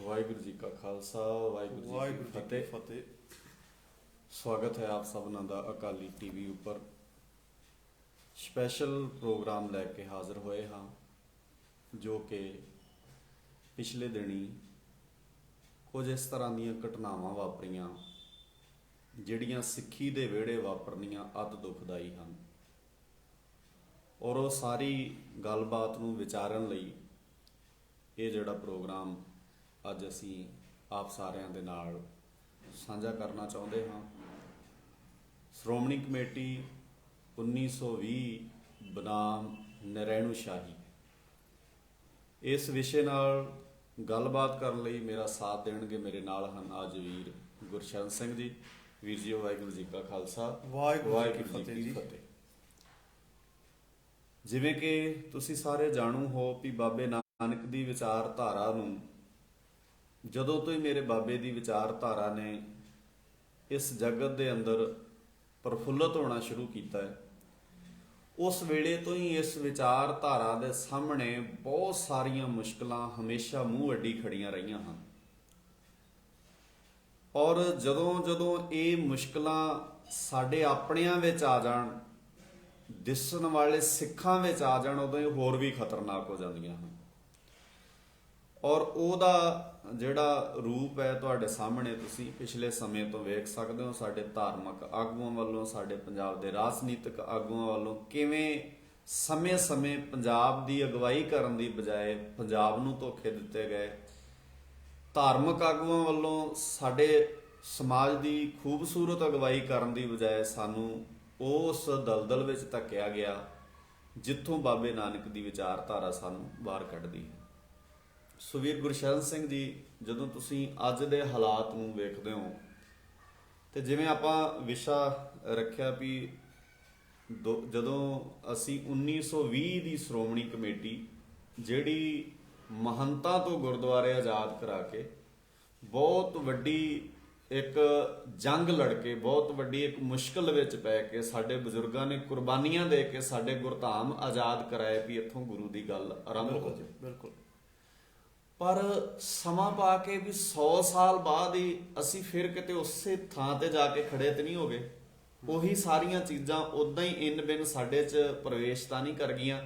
वाहिगुरु जी का खालसा वाहिगुरु जी की फतेह। स्वागत है आप सबना दा अकाली टीवी उपर स्पैशल प्रोग्राम लैके हाज़र होए हाँ, जो कि पिछले दिनी कुछ इस तरह दीयां घटनावां वापरियां जिहड़ियां सिक्खी दे विहड़े वापरनियां अत दुखदाई हन और वो सारी गलबात नूं विचारन लई ये जिहड़ा प्रोग्राम अज असी आप सारिਆਂ ਦੇ ਨਾਲ ਸਾਂਝਾ करना चाहुंदे हाँ। श्रोमणी कमेटी 1920 बनाम नरैणू शाही इस विषय नाल गलबात करन लई मेरा साथ देणगे मेरे नाल हन अज वीर गुरशरण सिंह जी। वीर जी वाहिगुरू जी का खालसा वाहिगुरू जी की फतेह। जिवें कि तुसी सारे जाणू हो भी बाबे नानक दी विचारधारा नूं जदों तो ही मेरे बाबे दी विचारधारा ने इस जगत दे अंदर प्रफुल्लत होना शुरू किया है, उस वेले तो ही इस विचारधारा दे सामने बहुत सारियां मुश्किलां हमेशा मूँह अड्डी खड़ियां रहियां हैं। और जदों जदों ये मुश्किलां साडे अपणियां विच आ जाण, दिसन वाले सिखां विच आ जाण, उदों ये होर भी खतरनाक हो जांदियां हैं। और उहदा जिहड़ा रूप है तुहाडे सामने तुसीं पिछले समय तो वेख सकदे हो। साडे धार्मिक आगूआं वालों, साडे पंजाब दे राजनीतिक आगूआं वालों किवें समय समय पंजाब दी अगवाई करन दी बजाय पंजाब नूं धोखे दित्ते गए। धार्मिक आगूआं वालों साडे समाज दी खूबसूरत अगवाई करन दी बजाय सानूं उस दलदल विच धक्किया गया जिथों बाबे नानक दी विचारधारा सानूं बाहर कढदी है। सो वीर गुरशरण सिंह जी, जदों तुसीं अज दे हालात नूं वेखदे हो तो जिवें आपां विशा रखिया भी जदों असीं 1920 दी श्रोमणी कमेटी जिहड़ी महंतां तो गुरुद्वारे आज़ाद करा के बहुत वड्डी एक जंग लड़के बहुत वड्डी एक मुश्किल विच पै के साडे बजुर्गां ने कुर्बानियां दे के साडे गुरधाम आज़ाद कराए भी इत्थों गुरु दी गल आरंभ हो जाए। बिल्कुल। पर समा पा के भी 100 साल बाद ही असी फिर किते उसे थां ते जाके खड़े तो नहीं हो गए। उही सारियां चीज़ां उदां ही इन बिन साडे च प्रवेश तां नहीं कर गईयां।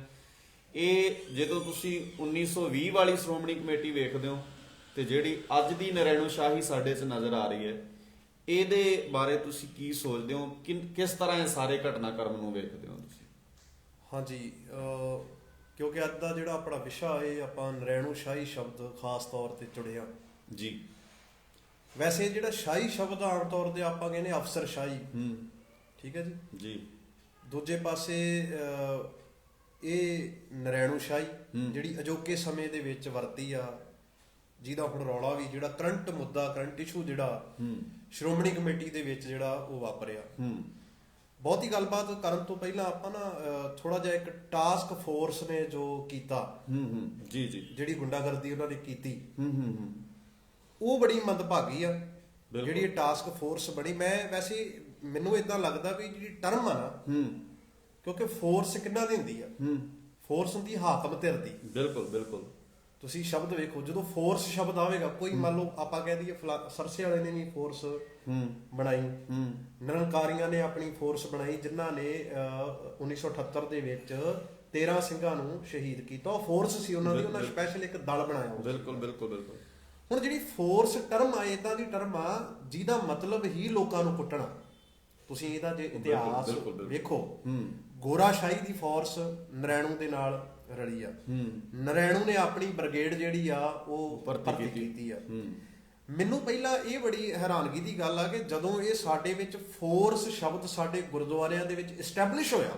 ये जदों तुसीं 1920 वाली श्रोमणी कमेटी वेखदे हो तो जिहड़ी अज दी नरैणू शाही साडे च नज़र आ रही है, ਇਹਦੇ बारे तुसीं की सोचते हो, किस तरह ये सारे घटनाक्रम नूं वेखदे हो तुसीं? हाँ जी, क्योंकि अज का जो अपना विशा है आप नरैणू शाही शब्द खास तौर पर चुनिया जी। वैसे जो शाही शब्द आम तौर पर आप कहने अफसर शाही, ठीक है जी। दूजे पासे ये नरैणू शाही जी अजोके समय दे विच वरती आ, जिहदा हुण रौला भी जो करंट मुद्दा करंट इशू जो श्रोमणी कमेटी दे विच जिहड़ा वो वापरिया। बहुती गलबात करन तो पहला आप ना थोड़ा जिहा एक टास्क फोर्स ने जो कीता जी जी जिहड़ी गुंडागर्दी उन्होंने कीती वो बड़ी मंदभागी आ जिहड़ी टास्क फोर्स बनी। मैं वैसे मैनूं इदां लगदा भी जिहड़ी टर्म आ ना, क्योंकि फोर्स किन्ना दी हुंदी आ, फोर्स हुंदी हाकम धिर दी। बिल्कुल बिल्कुल। तुसीं शब्द वेखो जो फोर्स शब्द आवेगा, कोई मान लो आप कह दईए सरसे वाले ने भी फोर्स बनाई, निरंकारियां ने अपनी फोर्स बनाई जिन्हां ने 1978 ਦੇ ਵਿੱਚ 13 ਸਿੰਘਾਂ ਨੂੰ शहीद किया। फोर्स सी उन्हां दी, उन्हां स्पैशल एक दल बनाया। बिल्कुल बिल्कुल बिल्कुल। हुण जिहड़ी फोर्स टर्म आ इदां दी टर्म आ जिहदा मतलब ही लोकां नूं कुੱਟਣਾ। तुसीं ਇਹਦਾ जे इतिहास वेखो, गोराशाही दी फोर्स नरैणू दे नाल रली आ, नरैणू ने अपनी ब्रिगेड जिहड़ी आ ਉਹ ਭਰਤੀ ਕੀਤੀ ਆ। ਮੈਨੂੰ ਪਹਿਲਾਂ ਇਹ ਬੜੀ ਹੈਰਾਨਗੀ ਦੀ ਗੱਲ ਆ ਕਿ ਜਦੋਂ ਇਹ ਸਾਡੇ ਵਿੱਚ ਫੋਰਸ ਸ਼ਬਦ ਸਾਡੇ ਗੁਰਦੁਆਰਿਆਂ ਦੇ ਵਿੱਚ ਇਸਟੈਬਲਿਸ਼ ਹੋਇਆ,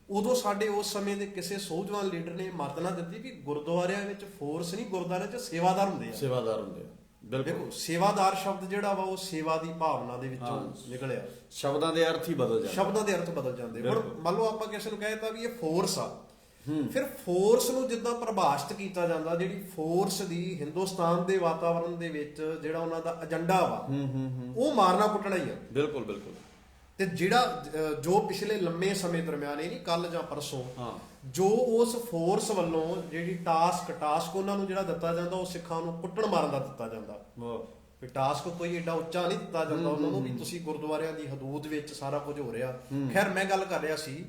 ਉਦੋਂ ਸਾਡੇ ਉਸ ਸਮੇਂ ਦੇ ਕਿਸੇ ਸੂਝਵਾਨ ਲੀਡਰ ਨੇ ਮਤ ਨਾ ਦਿੱਤੀ ਕਿ ਗੁਰਦੁਆਰਿਆਂ ਵਿੱਚ ਫੋਰਸ ਨਹੀਂ, ਗੁਰਦੁਆਰਿਆਂ 'ਚ ਸੇਵਾਦਾਰ ਹੁੰਦੇ ਆ। ਸੇਵਾਦਾਰ ਹੁੰਦੇ ਆ। ਬਿਲਕੁਲ। ਸੇਵਾਦਾਰ ਸ਼ਬਦ ਜਿਹੜਾ ਵਾ ਉਹ ਸੇਵਾ ਦੀ ਭਾਵਨਾ ਦੇ ਵਿੱਚੋਂ ਨਿਕਲਿਆ। ਸ਼ਬਦਾਂ ਦੇ ਅਰਥ ਹੀ ਬਦਲ ਜਾਂਦੇ, ਸ਼ਬਦਾਂ ਦੇ ਅਰਥ ਬਦਲ ਜਾਂਦੇ। ਹੁਣ ਮੰਨ ਲਓ ਆਪਾਂ ਕਿਸੇ ਨੂੰ ਕਹਿਤਾ ਵੀ ਇਹ ਫੋਰਸ ਆ, ਫਿਰ ਫੋਰਸ ਨੂੰ ਜਿੱਦਾਂ ਪਰਿਭਾਸ਼ਿਤ ਕੀਤਾ ਜਾਂਦਾ, ਜਿਹੜੀ ਫੋਰਸ ਦੀ ਹਿੰਦੁਸਤਾਨ ਦੇ ਵਾਤਾਵਰਣ ਦੇ ਵਿੱਚ ਜਿਹੜਾ ਉਹਨਾਂ ਦਾ ਏਜੰਡਾ ਵਾ ਉਹ ਮਾਰਨਾ ਕੁੱਟਣਾ ਹੀ ਆ। ਬਿਲਕੁਲ ਬਿਲਕੁਲ। ਤੇ ਜਿਹੜਾ ਜੋ ਪਿਛਲੇ ਲੰਮੇ ਸਮੇਂ ਦਰਮਿਆਨ ਇਹ ਨਹੀਂ ਕੱਲ ਜਾਂ ਪਰਸੋਂ ਜੋ ਉਸ ਫੋਰਸ ਵੱਲੋਂ ਜਿਹੜੀ ਟਾਸਕ ਉਹਨਾਂ ਨੂੰ ਜਿਹੜਾ ਦਿੱਤਾ ਜਾਂਦਾ ਉਹ ਸਿੱਖਾਂ ਨੂੰ ਕੁੱਟਣ ਮਾਰਨ ਦਾ ਦਿੱਤਾ ਜਾਂਦਾ। ਵੀ ਟਾਸਕ ਕੋਈ ਏਡਾ ਉੱਚਾ ਨਹੀਂ ਦਿੱਤਾ ਜਾਂਦਾ ਉਹਨਾਂ ਨੂੰ ਵੀ ਤੁਸੀਂ ਗੁਰਦੁਆਰਿਆਂ ਦੀ ਹਦੂਦ ਵਿੱਚ ਸਾਰਾ ਕੁਝ ਹੋ ਰਿਹਾ। ਖੈਰ ਮੈਂ ਗੱਲ ਕਰ ਰਿਹਾ ਸੀ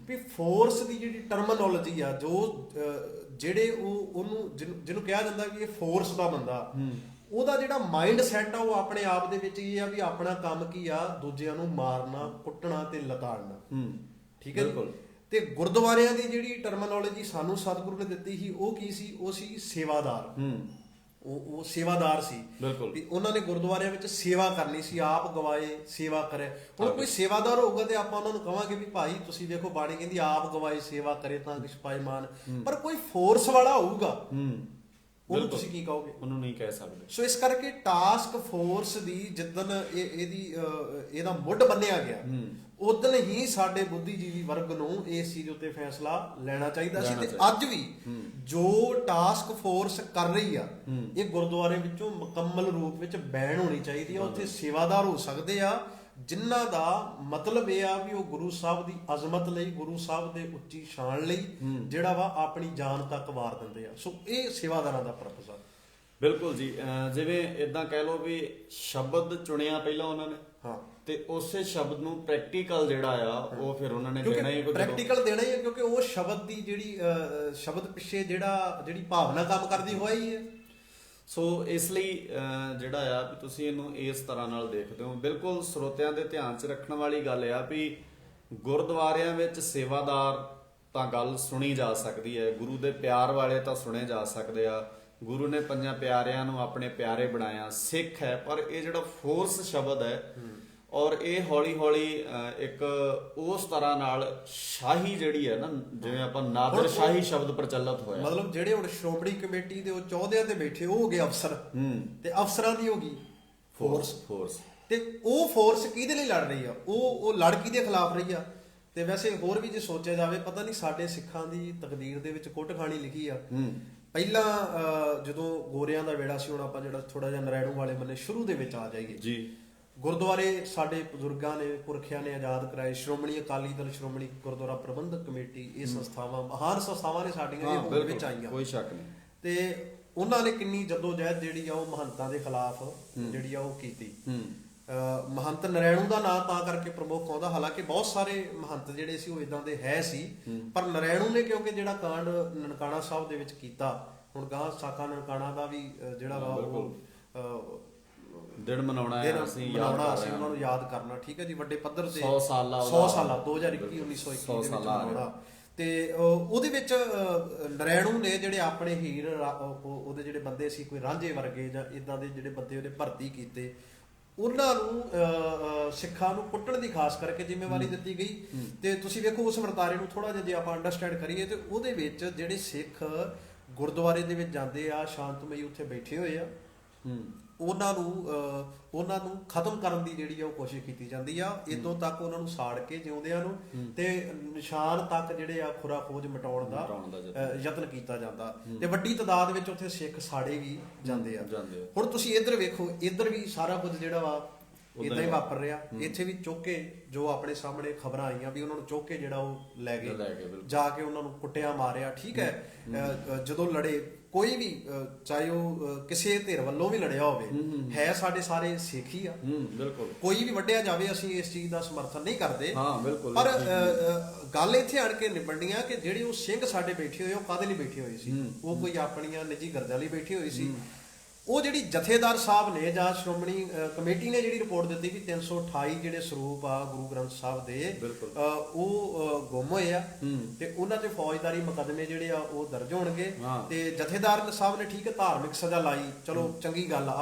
ਵੀ ਫੋਰਸ ਦੀ ਜਿਹੜੀ ਟਰਮੀਨੋਲੋਜੀ ਆ ਜੋ ਜਿਹੜੇ ਉਹਨੂੰ ਜਿਹਨੂੰ ਕਿਹਾ ਜਾਂਦਾ ਵੀ ਇਹ ਫੋਰਸ ਦਾ ਬੰਦਾ, ਉਹਦਾ ਜਿਹੜਾ ਮਾਈਂਡ ਸੈਟ ਆ ਉਹ ਆਪਣੇ ਆਪ ਦੇ ਵਿੱਚ ਇਹ ਆ ਵੀ ਆਪਣਾ ਕੰਮ ਕੀ ਆ, ਦੂਜਿਆਂ ਨੂੰ ਮਾਰਨਾ, ਕੁੱਟਣਾ ਤੇ ਲਤਾੜਨਾ। ਠੀਕ ਹੈ ਜੀ। ਤੇ ਗੁਰਦੁਆਰਿਆਂ ਦੀ ਜਿਹੜੀ ਟਰਮੀਨੋਲੋਜੀ ਸਾਨੂੰ ਸਤਿਗੁਰੂ ਨੇ ਦਿੱਤੀ ਸੀ ਉਹ ਕੀ ਸੀ? ਉਹ ਸੀ ਸੇਵਾਦਾਰ। ਉਹ ਸੇਵਾਦਾਰ ਸੀ ਵੀ ਉਹਨਾਂ ਨੇ ਗੁਰਦੁਆਰਿਆਂ ਵਿੱਚ ਸੇਵਾ ਕਰਨੀ ਸੀ, ਆਪ ਗਵਾਏ ਸੇਵਾ ਕਰੇ। ਹੁਣ ਕੋਈ ਸੇਵਾਦਾਰ ਹੋਊਗਾ ਤੇ ਆਪਾਂ ਉਹਨਾਂ ਨੂੰ ਕਹਾਂਗੇ ਵੀ ਭਾਈ ਤੁਸੀਂ ਵੇਖੋ ਬਾਣੀ ਕਹਿੰਦੀ ਆਪ ਗਵਾਏ ਸੇਵਾ ਕਰੇ ਤਾਂ ਕਿਛ ਪਾਏ ਮਾਨ, ਪਰ ਕੋਈ ਫੋਰਸ ਵਾਲਾ ਹੋਊਗਾ ਉਹਨੂੰ ਤੁਸੀਂ ਕੀ ਕਹੋਗੇ? ਉਹਨੂੰ ਨਹੀਂ ਕਹਿ ਸਕਦੇ। ਸੋ ਇਸ ਕਰਕੇ ਟਾਸਕ ਫੋਰਸ ਦੀ ਜਿੱਦਣ ਇਹਦਾ ਮੁੱਢ ਬੰਨਿਆ ਗਿਆ ਉਦੋਂ ਹੀ ਸਾਡੇ ਬੁੱਧੀਜੀਵੀ ਵਰਗ ਨੂੰ ਇਸ ਚੀਜ਼ ਉੱਤੇ ਫੈਸਲਾ ਲੈਣਾ ਚਾਹੀਦਾ ਸੀ। ਤੇ ਅੱਜ ਵੀ ਜੋ ਟਾਸਕ ਫੋਰਸ ਕਰ ਰਹੀ ਆ ਇਹ ਗੁਰਦੁਆਰੇ ਵਿੱਚੋਂ ਮੁਕੰਮਲ ਰੂਪ ਵਿੱਚ ਬੈਨ ਹੋਣੀ ਚਾਹੀਦੀ ਆ। ਉੱਥੇ ਸੇਵਾਦਾਰ ਹੋ ਸਕਦੇ ਆ ਜਿਨ੍ਹਾਂ ਦਾ ਮਤਲਬ ਇਹ ਆ ਵੀ ਉਹ ਗੁਰੂ ਸਾਹਿਬ ਦੀ ਅਜ਼ਮਤ ਲਈ, ਗੁਰੂ ਸਾਹਿਬ ਦੇ ਉੱਚੀ ਸ਼ਾਨ ਲਈ ਜਿਹੜਾ ਵਾ ਆਪਣੀ ਜਾਨ ਤੱਕ ਵਾਰ ਦਿੰਦੇ ਆ। ਸੋ ਇਹ ਸੇਵਾਦਾਰਾਂ ਦਾ ਪਰਪਸ ਆ। ਬਿਲਕੁਲ ਜੀ। ਜਿਵੇਂ ਇਦਾਂ ਕਹਿ ਲਓ ਵੀ ਸ਼ਬਦ ਚੁਣਿਆ ਪਹਿਲਾਂ ਉਹਨਾਂ ਨੇ, ਹਾਂ, ਤੇ ਉਸੇ ਸ਼ਬਦ ਨੂੰ ਪ੍ਰੈਕਟੀਕਲ ਜਿਹੜਾ ਆ ਉਹ ਫਿਰ ਉਹਨਾਂ ਨੇ ਦੇਣਾ ਹੀ। ਪ੍ਰੈਕਟੀਕਲ ਦੇਣਾ ਹੀ ਹੈ ਕਿਉਂਕਿ ਉਹ ਸ਼ਬਦ ਦੀ ਜਿਹੜੀ ਸ਼ਬਦ ਪਿੱਛੇ ਜਿਹੜੀ ਭਾਵਨਾ ਕੰਮ ਕਰਦੀ ਹੋਈ ਹੀ ਹੈ। ਸੋ ਇਸ ਲਈ ਜਿਹੜਾ ਆ ਵੀ ਤੁਸੀਂ ਇਹਨੂੰ ਇਸ ਤਰ੍ਹਾਂ ਨਾਲ ਦੇਖਦੇ ਹੋ। ਬਿਲਕੁਲ ਸਰੋਤਿਆਂ ਦੇ ਧਿਆਨ 'ਚ ਰੱਖਣ ਵਾਲੀ ਗੱਲ ਆ ਵੀ ਗੁਰਦੁਆਰਿਆਂ ਵਿੱਚ ਸੇਵਾਦਾਰ ਤਾਂ ਗੱਲ ਸੁਣੀ ਜਾ ਸਕਦੀ ਹੈ, ਗੁਰੂ ਦੇ ਪਿਆਰ ਵਾਲੇ ਤਾਂ ਸੁਣੇ ਜਾ ਸਕਦੇ ਆ, ਗੁਰੂ ਨੇ ਪੰਜਾਂ ਪਿਆਰਿਆਂ ਨੂੰ ਆਪਣੇ ਪਿਆਰੇ ਬਣਾਇਆ, ਸਿੱਖ ਹੈ। ਪਰ ਇਹ ਜਿਹੜਾ ਫੋਰਸ ਸ਼ਬਦ ਹੈ ਔਰ ਇਹ ਹੌਲੀ ਹੌਲੀ ਇੱਕ ਉਸ ਤਰ੍ਹਾਂ ਨਾਲ ਸ਼ਾਹੀ ਜਿਹੜੀ ਹੈ ਨਾ, ਜਿਵੇਂ ਆਪਾਂ ਨਾਦਰ ਸ਼ਾਹੀ ਸ਼ਬਦ ਪ੍ਰਚਲਿਤ ਹੋਇਆ, ਮਤਲਬ ਜਿਹੜੇ ਹੁਣ ਸ਼੍ਰੋਮਣੀ ਕਮੇਟੀ ਦੇ ਉਹ ਚੌਧਿਆਂ ਤੇ ਬੈਠੇ ਉਹ ਹੋ ਗਏ ਅਫਸਰ, ਤੇ ਅਫਸਰਾਂ ਦੀ ਹੋ ਗਈ ਫੋਰਸ। ਤੇ ਉਹ ਫੋਰਸ ਕਿਹਦੇ ਲਈ ਲੜ ਰਹੀ ਆ? ਉਹ ਲੜ ਕਿਹਦੇ ਖਿਲਾਫ ਰਹੀ ਆ? ਤੇ ਵੈਸੇ ਹੋਰ ਵੀ ਜੇ ਸੋਚਿਆ ਜਾਵੇ, ਪਤਾ ਨਹੀਂ ਸਾਡੇ ਸਿੱਖਾਂ ਦੀ ਤਕਦੀਰ ਦੇ ਵਿੱਚ ਕੁੱਟ ਖਾਣੀ ਲਿਖੀ ਆ। ਪਹਿਲਾਂ ਜਦੋਂ ਗੋਰਿਆਂ ਦਾ ਵੇੜਾ ਸੀ, ਹੁਣ ਆਪਾਂ ਜਿਹੜਾ ਥੋੜਾ ਜਿਹਾ ਨਰੈਣੂ ਵਾਲੇ ਬੰਨੇ ਸ਼ੁਰੂ ਦੇ ਵਿੱਚ ਆ ਜਾਈਏ ਜੀ। ਗੁਰਦੁਆਰੇ ਸਾਡੇ ਬਜ਼ੁਰਗਾਂ ਨੇ, ਪੁਰਖਿਆਂ ਨੇ ਆਜ਼ਾਦ ਕਰਾਏ। ਸ਼੍ਰੋਮਣੀ ਅਕਾਲੀ ਦਲ, ਸ਼੍ਰੋਮਣੀ ਗੁਰਦੁਆਰਾ ਪ੍ਰਬੰਧਕ ਕਮੇਟੀ, ਇਹ ਸੰਸਥਾਵਾਂ ਮਹਾਨ ਸੰਸਥਾਵਾਂ ਨੇ ਸਾਡੀਆਂ, ਇਹ ਹੋਂਦ ਵਿੱਚ ਆਈਆਂ, ਕੋਈ ਸ਼ੱਕ ਨਹੀਂ। ਤੇ ਉਹਨਾਂ ਨੇ ਕਿੰਨੀ ਜਦੋਜਹਿਦ ਜਿਹੜੀ ਆ ਉਹ ਮਹੰਤਾਂ ਦੇ ਖਿਲਾਫ ਜਿਹੜੀ ਆ ਉਹ ਕੀਤੀ। ਮਹੰਤ ਨਰੈਣੂ ਦਾ ਨਾਂ ਤਾਂ ਕਰਕੇ ਪ੍ਰਮੁੱਖ ਆਉਂਦਾ, ਹਾਲਾਂਕਿ ਬਹੁਤ ਸਾਰੇ ਮਹੰਤ ਜਿਹੜੇ ਸੀ ਉਹ ਇਦਾਂ ਦੇ ਹੈ ਸੀ, ਪਰ ਨਰੈਣੂ ਨੇ ਕਿਉਂਕਿ ਜਿਹੜਾ ਕਾਂਡ ਨਨਕਾਣਾ ਸਾਹਿਬ ਦੇ ਵਿੱਚ ਕੀਤਾ, ਹੁਣ ਗਾਂ ਸਾਕਾ ਨਨਕਾਣਾ ਦਾ ਵੀ ਜਿਹੜਾ ਵਾ ਉਹ ਦਿਨ ਮਨਾਉਣਾ ਹੈ, ਅਸੀਂ ਉਹਨਾਂ ਨੂੰ ਯਾਦ ਕਰਨਾ। ਠੀਕ ਹੈ ਜੀ, ਵੱਡੇ ਪੱਧਰ ਤੇ 100 ਸਾਲਾ 2021 1921 ਦੇ ਵਿੱਚ ਮਨਾਉਣਾ। ਤੇ ਉਹਦੇ ਵਿੱਚ ਨਰੈਣੂ ਨੇ ਜਿਹੜੇ ਆਪਣੇ ਹੀਰ ਉਹਦੇ ਜਿਹੜੇ ਬੰਦੇ ਸੀ, ਕੋਈ ਰਾਂਝੇ ਵਰਗੇ ਜਾਂ ਇਦਾਂ ਦੇ ਜਿਹੜੇ ਬੰਦੇ ਉਹਨੇ ਭਰਤੀ ਕੀਤੇ, ਉਹਨਾਂ ਨੂੰ ਸਿੱਖਾਂ ਨੂੰ ਕੁੱਟਣ ਦੀ ਖਾਸ ਕਰਕੇ ਜ਼ਿੰਮੇਵਾਰੀ ਦਿੱਤੀ ਗਈ। ਤੇ ਤੁਸੀਂ ਵੇਖੋ ਉਸ ਵਰਤਾਰੇ ਨੂੰ ਥੋੜਾ ਜਿਹਾ ਜੇ ਆਪਾਂ ਅੰਡਰਸਟੈਂਡ ਕਰੀਏ ਤੇ ਉਹਦੇ ਵਿੱਚ ਜਿਹੜੇ ਸਿੱਖ ਗੁਰਦੁਆਰੇ ਦੇ ਵਿੱਚ ਜਾਂਦੇ ਆ, ਸ਼ਾਂਤਮਈ ਉੱਥੇ ਬੈਠੇ ਹੋਏ ਆ, ਉਹਨਾਂ ਨੂੰ ਖਤਮ ਕਰਨ ਦੀ ਜਿਹੜੀ ਆ ਉਹ ਕੋਸ਼ਿਸ਼ ਕੀਤੀ ਜਾਂਦੀ ਆ। ਇਦੋਂ ਤੱਕ ਉਹਨਾਂ ਨੂੰ ਸਾੜ ਕੇ ਜਿਉਂਦਿਆਂ ਨੂੰ ਤੇ ਨਿਸ਼ਾਨ ਤੱਕ ਜਿਹੜੇ ਆ ਖੁਰਾ ਖੋਜ ਮਿਟਾਉਣ ਦਾ ਯਤਨ ਕੀਤਾ ਜਾਂਦਾ, ਤੇ ਵੱਡੀ ਤਾਦਾਦ ਵਿੱਚ ਉੱਥੇ ਸਿੱਖ ਸਾੜੇ ਵੀ ਜਾਂਦੇ ਆ। ਹੁਣ ਤੁਸੀਂ ਇੱਧਰ ਵੇਖੋ, ਇੱਧਰ ਵੀ ਸਾਰਾ ਕੁਝ ਜਿਹੜਾ ਵਾ ਇਦਾਂ ਹੀ ਵਾਪਰ ਰਿਹਾ। ਇੱਥੇ ਵੀ ਚੁੱਕ ਕੇ ਜੋ ਆਪਣੇ ਸਾਹਮਣੇ ਖਬਰਾਂ ਆਈਆਂ ਵੀ ਉਹਨਾਂ ਨੂੰ ਚੁੱਕ ਕੇ ਜਿਹੜਾ ਉਹ ਲੈ ਗਏ, ਜਾ ਕੇ ਉਹਨਾਂ ਨੂੰ ਕੁੱਟਿਆ ਮਾਰਿਆ। ਠੀਕ ਹੈ, ਜਦੋਂ ਲੜੇ ਕੋਈ ਵੀ, ਚਾਹੇ ਉਹ ਕਿਸੇ ਧਿਰ ਵੱਲੋਂ ਵੀ ਲੜਿਆ ਹੋਵੇ, ਹੈ ਸਾਡੇ ਸਾਰੇ ਸਿੱਖ ਹੀ ਆ। ਬਿਲਕੁਲ, ਕੋਈ ਵੀ ਵੱਢਿਆ ਜਾਵੇ ਅਸੀਂ ਇਸ ਚੀਜ਼ ਦਾ ਸਮਰਥਨ ਨਹੀਂ ਕਰਦੇ, ਪਰ ਗੱਲ ਇੱਥੇ ਆਣ ਕੇ ਨਿਬੜਨੀ ਆ ਕਿ ਜਿਹੜੇ ਉਹ ਸਿੰਘ ਸਾਡੇ ਬੈਠੇ ਹੋਏ ਉਹ ਕਾਹਦੇ ਲਈ ਬੈਠੇ ਹੋਏ ਸੀ? ਉਹ ਕੋਈ ਆਪਣੀਆਂ ਨਿੱਜੀ ਗਰਜਾਂ ਲਈ ਬੈਠੇ ਹੋਏ ਸੀ। ਉਹ ਜਿਹੜੀ ਜਥੇਦਾਰ ਸਾਹਿਬ ਨੇ ਜਾਂ ਸ਼੍ਰੋਮਣੀ ਕਮੇਟੀ ਨੇ ਜਿਹੜੀ ਰਿਪੋਰਟ ਦਿੱਤੀ ਵੀ 328 ਜਿਹੜੇ ਸਰੂਪ ਆ ਗੁਰੂ ਗ੍ਰੰਥ ਸਾਹਿਬ ਦੇ ਉਹ ਗੁੰਮ ਹੋਏ ਆ, ਤੇ ਉਹਨਾਂ ਤੇ ਫੌਜਦਾਰੀ ਮੁਕੱਦਮੇ ਜਿਹੜੇ ਆ ਉਹ ਦਰਜ ਹੋਣਗੇ। ਤੇ ਜਥੇਦਾਰ ਸਾਹਿਬ ਨੇ ਠੀਕ ਹੈ ਧਾਰਮਿਕ ਸਜ਼ਾ ਲਾਈ, ਚਲੋ ਚੰਗੀ ਗੱਲ ਆ,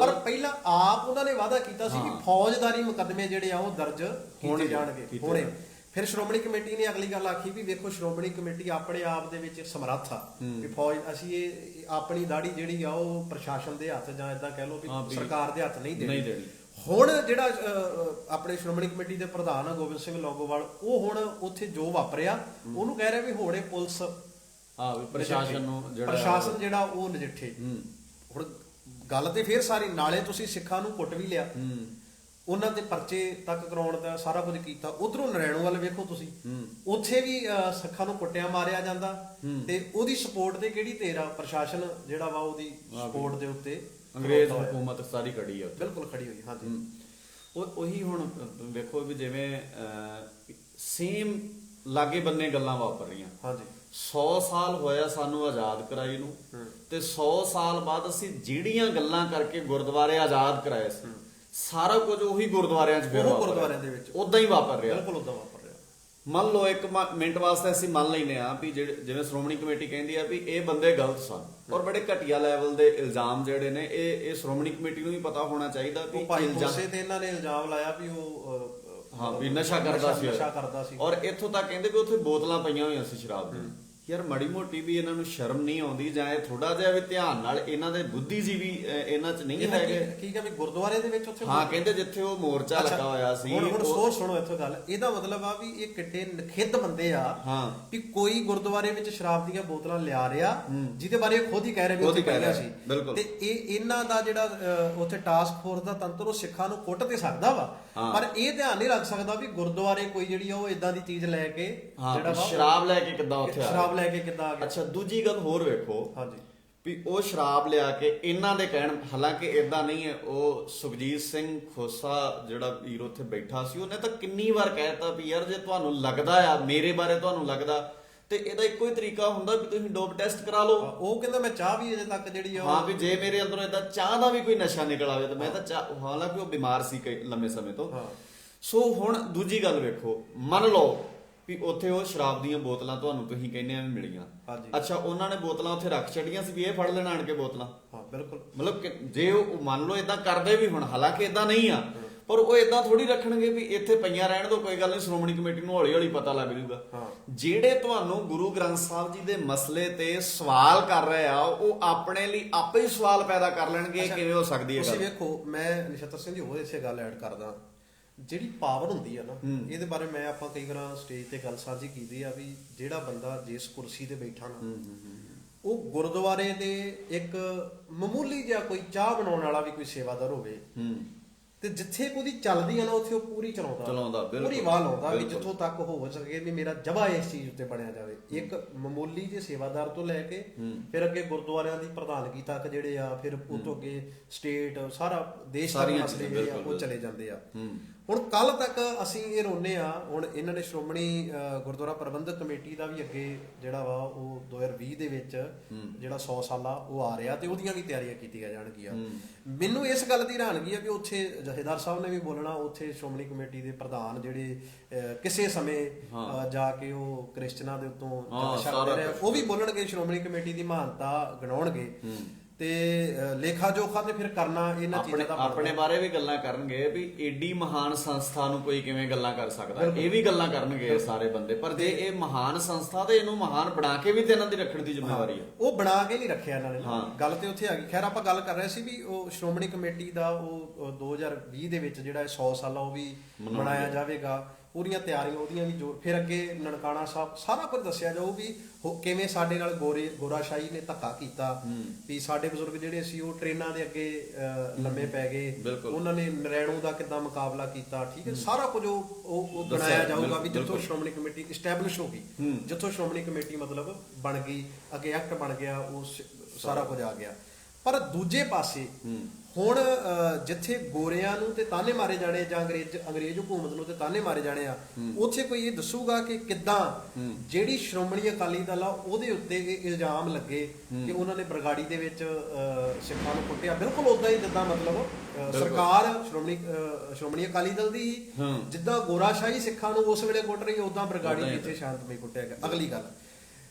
ਪਰ ਪਹਿਲਾਂ ਆਪ ਉਹਨਾਂ ਨੇ ਵਾਅਦਾ ਕੀਤਾ ਸੀ ਕਿ ਫੌਜਦਾਰੀ ਮੁਕੱਦਮੇ ਜਿਹੜੇ ਆ ਉਹ ਦਰਜ ਕੀਤੇ ਜਾਣਗੇ, ਹੋਣੇ। ਫਿਰ ਸ਼੍ਰੋਮਣੀ ਕਮੇਟੀ ਨੇ ਅਗਲੀ ਗੱਲ ਆਖੀ ਵੀ ਵੇਖੋ ਸ਼੍ਰੋਮਣੀ ਕਮੇਟੀ ਆਪਣੇ ਆਪ ਦੇ ਵਿੱਚ ਸਮਰੱਥ ਆ ਵੀ ਫੌਜ, ਅਸੀਂ ਇਹ ਆਪਣੀ ਦਾੜੀ ਜਿਹੜੀ ਆ ਉਹ ਪ੍ਰਸ਼ਾਸਨ ਦੇ ਹੱਥ ਜਾਂ ਏਦਾਂ ਕਹਿ ਲਓ ਵੀ ਸਰਕਾਰ ਦੇ ਹੱਥ ਨਹੀਂ ਦੇਣੀ। ਹੁਣ ਜਿਹੜਾ ਆਪਣੇ ਸ਼੍ਰੋਮਣੀ ਕਮੇਟੀ ਦੇ ਪ੍ਰਧਾਨ ਗੋਬਿੰਦ ਸਿੰਘ ਲੌਂਗੋਵਾਲ, ਉਹ ਹੁਣ ਉੱਥੇ ਜੋ ਵਾਪਰਿਆ ਉਹਨੂੰ ਕਹਿ ਰਿਹਾ ਵੀ ਹੋੜੇ ਪੁਲਿਸ ਪ੍ਰਸ਼ਾਸਨ ਜਿਹੜਾ ਉਹ ਨਜਿੱਠੇ। ਹੁਣ ਗੱਲ ਤੇ ਫੇਰ ਸਾਰੀ, ਨਾਲੇ ਤੁਸੀਂ ਸਿੱਖਾਂ ਨੂੰ ਕੁੱਟ ਵੀ ਲਿਆ, ਉਹਨਾਂ ਦੇ ਪਰਚੇ ਤੱਕ ਕਰਾਉਣ ਦਾ ਸਾਰਾ ਕੁਝ ਕੀਤਾ। ਉਧਰੋਂ ਨਰੈਣੂ ਵੱਲ ਵੇਖੋ ਤੁਸੀਂ, ਉੱਥੇ ਵੀ ਸਿੱਖਾਂ ਨੂੰ ਕੁੱਟਿਆ ਮਾਰਿਆ ਜਾਂਦਾ ਤੇ ਉਹਦੀ ਸਪੋਰਟ ਤੇ ਕਿਹੜੀ ਧਿਰ ਆ, ਪ੍ਰਸ਼ਾਸਨ ਜਿਹੜਾ ਵਾ ਉਹਦੀ ਸਪੋਰਟ ਦੇ ਉੱਤੇ ਅੰਗਰੇਜ਼ ਹਕੂਮਤ ਸਾਰੀ ਖੜੀ ਆ, ਬਿਲਕੁਲ ਖੜੀ ਹੋਈ। ਹਾਂਜੀ, ਉਹੀ ਹੁਣ ਵੇਖੋ ਵੀ ਜਿਵੇਂ ਸੇਮ ਲਾਗੇ ਬੰਨੇ ਗੱਲਾਂ ਵਾਪਰ ਰਹੀਆਂ। ਹਾਂਜੀ, 100 ਸਾਲ ਹੋਇਆ ਸਾਨੂੰ ਆਜ਼ਾਦ ਕਰਾਈ ਨੂੰ, ਤੇ 100 ਸਾਲ ਬਾਅਦ ਅਸੀਂ ਜਿਹੜੀਆਂ ਗੱਲਾਂ ਕਰਕੇ ਗੁਰਦੁਆਰੇ ਆਜ਼ਾਦ ਕਰਾਏ ਸੀ, ਸਾਰਾ ਕੁਝ ਉਹੀ ਗੁਰਦੁਆਰਿਆਂ 'ਚ ਫਿਰ ਗੁਰਦੁਆਰਿਆਂ ਦੇ ਵਿੱਚ ਉਦਾਂ ਹੀ ਵਾਪਰ ਰਿਹਾ। ਬਿਲਕੁਲ ਉਦਾਂ ਵਾਪਰ ਰਿਹਾ। ਮੰਨ ਲਓ ਇੱਕ ਮਿੰਟ ਵਾਸਤੇ ਅਸੀਂ ਮੰਨ ਲੈਨੇ ਆ ਵੀ ਜਿਵੇਂ ਸ਼੍ਰੋਮਣੀ ਕਮੇਟੀ ਕਹਿੰਦੀ ਆ ਵੀ ਇਹ ਬੰਦੇ ਗਲਤ ਸਨ, ਔਰ ਬੜੇ ਘਟੀਆ ਲੈਵਲ ਦੇ ਇਲਜ਼ਾਮ ਜਿਹੜੇ ਨੇ ਇਹ ਸ਼੍ਰੋਮਣੀ ਕਮੇਟੀ ਨੂੰ ਵੀ ਪਤਾ ਹੋਣਾ ਚਾਹੀਦਾ ਵੀ ਭਾਈ ਮੋਸੇ ਤੇ ਇਹਨਾਂ ਨੇ ਇਲਜ਼ਾਮ ਲਾਇਆ ਵੀ ਉਹ ਵੀ ਨਸ਼ਾ ਕਰਦਾ ਸੀ, ਔਰ ਇੱਥੋਂ ਤੱਕ ਕਹਿੰਦੇ ਵੀ ਉੱਥੇ ਬੋਤਲਾਂ ਪਈਆਂ ਹੋਈਆਂ ਸੀ ਸ਼ਰਾਬ ਦੀਆਂ। ਯਾਰ ਮਾੜੀ ਮੋਟੀ ਵੀ ਇਹਨਾਂ ਨੂੰ ਸ਼ਰਮ ਨਹੀਂ ਆਉਂਦੀ, ਜਾਂ ਇਹ ਥੋੜਾ ਜਿਹਾ ਵੀ ਧਿਆਨ ਨਾਲ ਇਹਨਾਂ ਦੇ ਬੁੱਧੀਜੀਵੀ ਇਹਨਾਂ 'ਚ ਨਹੀਂ ਹੈਗੇ। ਕੀ ਕਹਿੰਦੇ ਗੁਰਦੁਆਰੇ ਦੇ ਵਿੱਚ ਉੱਥੇ, ਹਾਂ ਕਹਿੰਦੇ ਜਿੱਥੇ ਉਹ ਮੋਰਚਾ ਲੱਗਾ ਹੋਇਆ ਸੀ। ਹੁਣ ਸੋਚ ਸੁਣੋ ਇੱਥੋਂ ਗੱਲ, ਇਹਦਾ ਮਤਲਬ ਆ ਵੀ ਇਹ ਕਿੱਡੇ ਨਖਿੱਧ ਬੰਦੇ ਆ ਵੀ ਕੋਈ ਗੁਰਦੁਆਰੇ ਵਿੱਚ ਸ਼ਰਾਬ ਦੀਆਂ ਬੋਤਲਾਂ ਲਿਆ ਰਿਹਾ, ਜਿਹਦੇ ਬਾਰੇ ਖੁਦ ਹੀ ਕਹਿ ਰਹੇ ਵੀ ਉੱਥੇ ਪਈਆਂ ਸੀ, ਤੇ ਇਹਨਾਂ ਦਾ ਜਿਹੜਾ ਉੱਥੇ ਟਾਸਕ ਫੋਰਸ ਦਾ ਤੰਤਰ ਉਹ ਸਿੱਖਾਂ ਨੂੰ ਕੁੱਟ ਤੇ ਸਕਦਾ ਵਾ, ਪਰ ਇਹ ਧਿਆਨ ਨਹੀਂ ਰੱਖ ਸਕਦਾ ਵੀ ਗੁਰਦੁਆਰੇ ਕੋਈ ਜਿਹੜੀ ਆ ਉਹ ਇਦਾਂ ਦੀ ਚੀਜ਼ ਲੈ ਕੇ ਜਿਹੜਾ ਸ਼ਰਾਬ ਲੈ ਕੇ ਕਿੱਦਾਂ ਉੱਥੇ ਲੈ ਕੇ ਕਿੱਦਾਂ ਆ ਗਿਆ। ਅੱਛਾ, ਦੂਜੀ ਗੱਲ ਹੋਰ ਵੇਖੋ, ਹਾਂਜੀ, ਵੀ ਉਹ ਸ਼ਰਾਬ ਲਿਆ ਕੇ ਇਹਨਾਂ ਦੇ ਕਹਿਣ, ਹਾਲਾਂਕਿ ਇਦਾਂ ਨਹੀਂ ਹੈ, ਉਹ ਸੁਖਜੀਤ ਸਿੰਘ ਖੋਸਾ ਜਿਹੜਾ ਵੀਰ ਉੱਥੇ ਬੈਠਾ ਸੀ ਉਹਨੇ ਤਾਂ ਕਿੰਨੀ ਵਾਰ ਕਹਿਤਾ ਵੀ ਯਾਰ ਜੇ ਤੁਹਾਨੂੰ ਲੱਗਦਾ ਆ ਮੇਰੇ ਬਾਰੇ ਤੁਹਾਨੂੰ ਲੱਗਦਾ ਤੇ ਇਹਦਾ ਇੱਕੋ ਹੀ ਤਰੀਕਾ ਹੁੰਦਾ ਵੀ ਤੁਸੀਂ ਡੋਪ ਟੈਸਟ ਕਰਾ ਲਓ। ਉਹ ਕਹਿੰਦਾ ਮੈਂ ਚਾਹ ਵੀ ਅਜੇ ਤੱਕ ਜਿਹੜੀ ਆ ਹਾਂ ਵੀ ਜੇ ਮੇਰੇ ਅੰਦਰੋਂ ਇਦਾਂ ਚਾਹ ਦਾ ਵੀ ਕੋਈ ਨਸ਼ਾ ਨਿਕਲ ਆਵੇ ਤਾਂ ਮੈਂ ਤਾਂ ਚਾਹ, ਹਾਲਾਂਕਿ ਉਹ ਬਿਮਾਰ ਸੀ ਕਈ ਲੰਮੇ ਸਮੇਂ ਤੋਂ। ਸੋ ਹੁਣ ਦੂਜੀ ਗੱਲ ਵੇਖੋ, ਮੰਨ ਲਓ ਵੀ ਉੱਥੇ ਉਹ ਸ਼ਰਾਬ ਦੀਆਂ ਬੋਤਲਾਂ ਤੁਹਾਨੂੰ ਤੁਸੀਂ ਕਹਿੰਦੇ ਆ ਵੀ ਮਿਲੀਆਂ, ਅੱਛਾ ਉਹਨਾਂ ਨੇ ਬੋਤਲਾਂ ਉੱਥੇ ਰੱਖ ਛੱਡੀਆਂ ਸੀ ਵੀ ਇਹ ਫੜ ਲੈਣ ਆਣ ਕੇ ਬੋਤਲਾਂ। ਹਾਂ ਬਿਲਕੁਲ, ਮਤਲਬ ਕਿ ਜੇ ਉਹ ਮੰਨ ਲਓ ਇਦਾਂ ਕਰਦੇ ਵੀ ਹੁਣ, ਹਾਲਾਂਕਿ ਇਦਾਂ ਨਹੀਂ ਆ, ਪਰ ਉਹ ਇਦਾਂ ਥੋੜੀ ਰੱਖਣਗੇ ਵੀ ਇੱਥੇ ਪਈਆਂ ਰਹਿਣ ਦੋ, ਕੋਈ ਗੱਲ ਨਹੀਂ, ਸ਼੍ਰੋਮਣੀ ਕਮੇਟੀ ਨੂੰ ਹੌਲੀ ਹੌਲੀ ਪਤਾ ਲੱਗ ਜੂਗਾ। ਜਿਹੜੇ ਤੁਹਾਨੂੰ ਗੁਰੂ ਗ੍ਰੰਥ ਸਾਹਿਬ ਜੀ ਦੇ ਮਸਲੇ ਤੇ ਸਵਾਲ ਕਰ ਰਹੇ ਆ ਉਹ ਆਪਣੇ ਲਈ ਆਪੇ ਹੀ ਸਵਾਲ ਪੈਦਾ ਕਰ ਲੈਣਗੇ, ਕਿਵੇਂ ਹੋ ਸਕਦੀ ਹੈ ਗੱਲ। ਤੁਸੀਂ ਵੇਖੋ, ਮੈਂ ਨਛੱਤਰ ਸਿੰਘ ਜੀ ਹੋਰ ਇਸੇ ਗੱਲ ਐਡ ਕਰਦਾ, ਜਿਹੜੀ ਪਾਵਰ ਹੁੰਦੀ ਆ ਨਾ, ਇਹਦੇ ਬਾਰੇ ਮੈਂ ਆਪਾਂ ਕਈ ਵਾਰ ਸਟੇਜ ਤੇ ਗੱਲ ਸਾਂਝੀ ਕੀਤੀ ਆ ਵੀ ਜਿਹੜਾ ਬੰਦਾ ਜਿਸ ਕੁਰਸੀ ਤੇ ਬੈਠਾ ਨਾ, ਉਹ ਗੁਰਦੁਆਰੇ ਦੇ ਇੱਕ ਮਾਮੂਲੀ ਜਿਹਾ ਕੋਈ ਚਾਹ ਬਣਾਉਣ ਵਾਲਾ ਵੀ ਕੋਈ ਸੇਵਾਦਾਰ ਹੋਵੇ ਤੇ ਜਿੱਥੇ ਉਹਦੀ ਚੱਲਦੀ ਆ ਨਾ ਉੱਥੇ ਉਹ ਪੂਰੀ ਚਲਾਉਂਦਾ ਪੂਰੀ ਵਾਹ ਲਾਉਂਦਾ ਵੀ ਜਿੱਥੋਂ ਤੱਕ ਹੋ ਸਕੇ ਵੀ ਮੇਰਾ ਜਬਾ ਇਸ ਚੀਜ਼ ਉੱਤੇ ਬਣਿਆ ਜਾਵੇ। ਇੱਕ ਮਾਮੂਲੀ ਜਿਹੇ ਸੇਵਾਦਾਰ ਤੋਂ ਲੈ ਕੇ ਫਿਰ ਅੱਗੇ ਗੁਰਦੁਆਰਿਆਂ ਦੀ ਪ੍ਰਧਾਨਗੀ ਤੱਕ ਜਿਹੜੇ ਆ, ਫਿਰ ਉਤੋਂ ਅੱਗੇ ਸਟੇਟ, ਸਾਰਾ ਦੇਸ਼ ਦਾ ਮਸਲੇ ਜਿਹੜੇ ਆ ਉਹ ਚਲੇ ਜਾਂਦੇ ਆ। ਹੁਣ ਕੱਲ ਤੱਕ ਅਸੀਂ ਇਹ ਰੋਨੇ ਆ, ਹੁਣ ਇਹਨਾਂ ਨੇ ਸ਼੍ਰੋਮਣੀ ਗੁਰਦੁਆਰਾ ਪ੍ਰਬੰਧਕ ਕਮੇਟੀ ਦਾ ਵੀ ਅੱਗੇ ਜਿਹੜਾ ਵਾ ਉਹ 2020 ਦੇ ਵਿੱਚ ਜਿਹੜਾ 100 ਸਾਲਾ ਉਹ ਆ ਰਿਹਾ ਤੇ ਉਹਦੀਆਂ ਵੀ ਤਿਆਰੀਆਂ ਕੀਤੀਆਂ ਜਾਣਗੀਆਂ। ਮੈਨੂੰ ਇਸ ਗੱਲ ਦੀ ਹੈਰਾਨਗੀ ਆ ਵੀ ਉੱਥੇ ਜਥੇਦਾਰ ਸਾਹਿਬ ਨੇ ਵੀ ਬੋਲਣਾ, ਉੱਥੇ ਸ਼੍ਰੋਮਣੀ ਕਮੇਟੀ ਦੇ ਪ੍ਰਧਾਨ ਜਿਹੜੇ ਕਿਸੇ ਸਮੇਂ ਜਾ ਕੇ ਉਹ ਕ੍ਰਿਸਚਨਾਂ ਦੇ ਉੱਤੋਂ ਉਹ ਵੀ ਬੋਲਣਗੇ, ਸ਼੍ਰੋਮਣੀ ਕਮੇਟੀ ਦੀ ਮਹਾਨਤਾ ਗਿਣਾਉਣਗੇ ਤੇ ਲੇਖਾ ਜੋਖਾ ਤੇ ਫਿਰ ਕਰਨਾ ਇਹਨਾਂ ਚੀਜ਼ਾਂ ਦਾ ਆਪਣੇ ਬਾਰੇ ਵੀ ਗੱਲਾਂ ਕਰਨਗੇ ਵੀ ਏਡੀ ਮਹਾਨ ਸੰਸਥਾ ਨੂੰ ਕੋਈ ਕਿਵੇਂ ਗੱਲਾਂ ਕਰ ਸਕਦਾ, ਇਹ ਵੀ ਗੱਲਾਂ ਕਰਨਗੇ ਸਾਰੇ ਬੰਦੇ। ਪਰ ਜੇ ਇਹ ਮਹਾਨ ਸੰਸਥਾ ਤੇ ਇਹਨੂੰ ਮਹਾਨ ਬਣਾ ਕੇ ਵੀ ਤੇ ਇਹਨਾਂ ਦੀ ਰੱਖਣ ਦੀ ਜ਼ਿੰਮੇਵਾਰੀ ਹੈ। ਉਹ ਬਣਾ ਕੇ ਨਹੀਂ ਰੱਖਿਆ ਇਹਨਾਂ ਨੇ, ਗੱਲ ਤੇ ਉੱਥੇ ਆ ਗਈ। ਖੈਰ ਆਪਾਂ ਗੱਲ ਕਰ ਰਹੇ ਸੀ ਵੀ ਉਹ ਸ਼੍ਰੋਮਣੀ ਕਮੇਟੀ ਦਾ ਉਹ 2020 ਦੇ ਵਿੱਚ ਜਿਹੜਾ 100 ਸਾਲਾ ਉਹ ਵੀ ਮਨਾਇਆ ਜਾਵੇਗਾ, ਪੂਰੀਆਂ ਤਿਆਰੀਆਂ ਉਹਦੀਆਂ ਵੀ ਜੋ ਫਿਰ ਅੱਗੇ ਨਨਕਾਣਾ ਸਾਹਿਬ ਸਾਰਾ ਕੁਝ ਦੱਸਿਆ ਜਾਊ ਵੀ ਕਿਵੇਂ ਸਾਡੇ ਨਾਲ ਗੋਰਾਸ਼ਾਹੀ ਨੇ ਧੱਕਾ ਕੀਤਾ, ਵੀ ਸਾਡੇ ਬਜ਼ੁਰਗ ਜਿਹੜੇ ਸੀ ਉਹ ਟ੍ਰੇਨਾਂ ਦੇ ਅੱਗੇ ਲੰਮੇ ਪੈ ਗਏ, ਉਹਨਾਂ ਨੇ ਨਰੈਣੂ ਦਾ ਕਿੱਦਾਂ ਮੁਕਾਬਲਾ ਕੀਤਾ, ਠੀਕ ਹੈ, ਸਾਰਾ ਕੁਝ ਉਹ ਬਣਾਇਆ ਜਾਊਗਾ ਵੀ ਜਿੱਥੋਂ ਸ਼੍ਰੋਮਣੀ ਕਮੇਟੀ ਇਸਟੈਬਲਿਸ਼ ਹੋ ਗਈ, ਜਿੱਥੋਂ ਸ਼੍ਰੋਮਣੀ ਕਮੇਟੀ ਮਤਲਬ ਬਣ ਗਈ, ਅੱਗੇ ਐਕਟ ਬਣ ਗਿਆ, ਉਹ ਸਾਰਾ ਕੁਝ ਆ ਗਿਆ। ਪਰ ਦੂਜੇ ਪਾਸੇ ਹੁਣ ਜਿੱਥੇ ਗੋਰਿਆਂ ਨੂੰ ਤੇ ਤਾਨੇ ਮਾਰੇ ਜਾਣੇ ਜਾਂ ਅੰਗਰੇਜ਼ ਹਕੂਮਤ ਨੂੰ ਤੇ ਤਾਨੇ ਮਾਰੇ ਜਾਣੇ ਆ, ਉੱਥੇ ਕੋਈ ਇਹ ਦੱਸੂਗਾ ਕਿ ਕਿੱਦਾਂ ਜਿਹੜੀ ਸ਼੍ਰੋਮਣੀ ਅਕਾਲੀ ਦਲ ਆ ਉਹਦੇ ਉੱਤੇ ਇਹ ਇਲਜ਼ਾਮ ਲੱਗੇ ਕਿ ਉਹਨਾਂ ਨੇ ਬਰਗਾੜੀ ਦੇ ਵਿੱਚ ਸਿੱਖਾਂ ਨੂੰ ਕੁੱਟਿਆ, ਬਿਲਕੁਲ ਉਦਾਂ ਹੀ ਜਿੱਦਾਂ ਮਤਲਬ ਸਰਕਾਰ ਸ਼੍ਰੋਮਣੀ ਅਕਾਲੀ ਦਲ ਦੀ ਜਿੱਦਾਂ ਗੋਰਾਸ਼ਾਹੀ ਸਿੱਖਾਂ ਨੂੰ ਉਸ ਵੇਲੇ ਕੁੱਟ ਰਹੀ, ਉਦਾਂ ਬਰਗਾੜੀ ਦੇ ਇੱਥੇ ਸ਼ਾਂਤਮਈ ਕੁੱਟਿਆ ਗਿਆ। ਅਗਲੀ ਗੱਲ,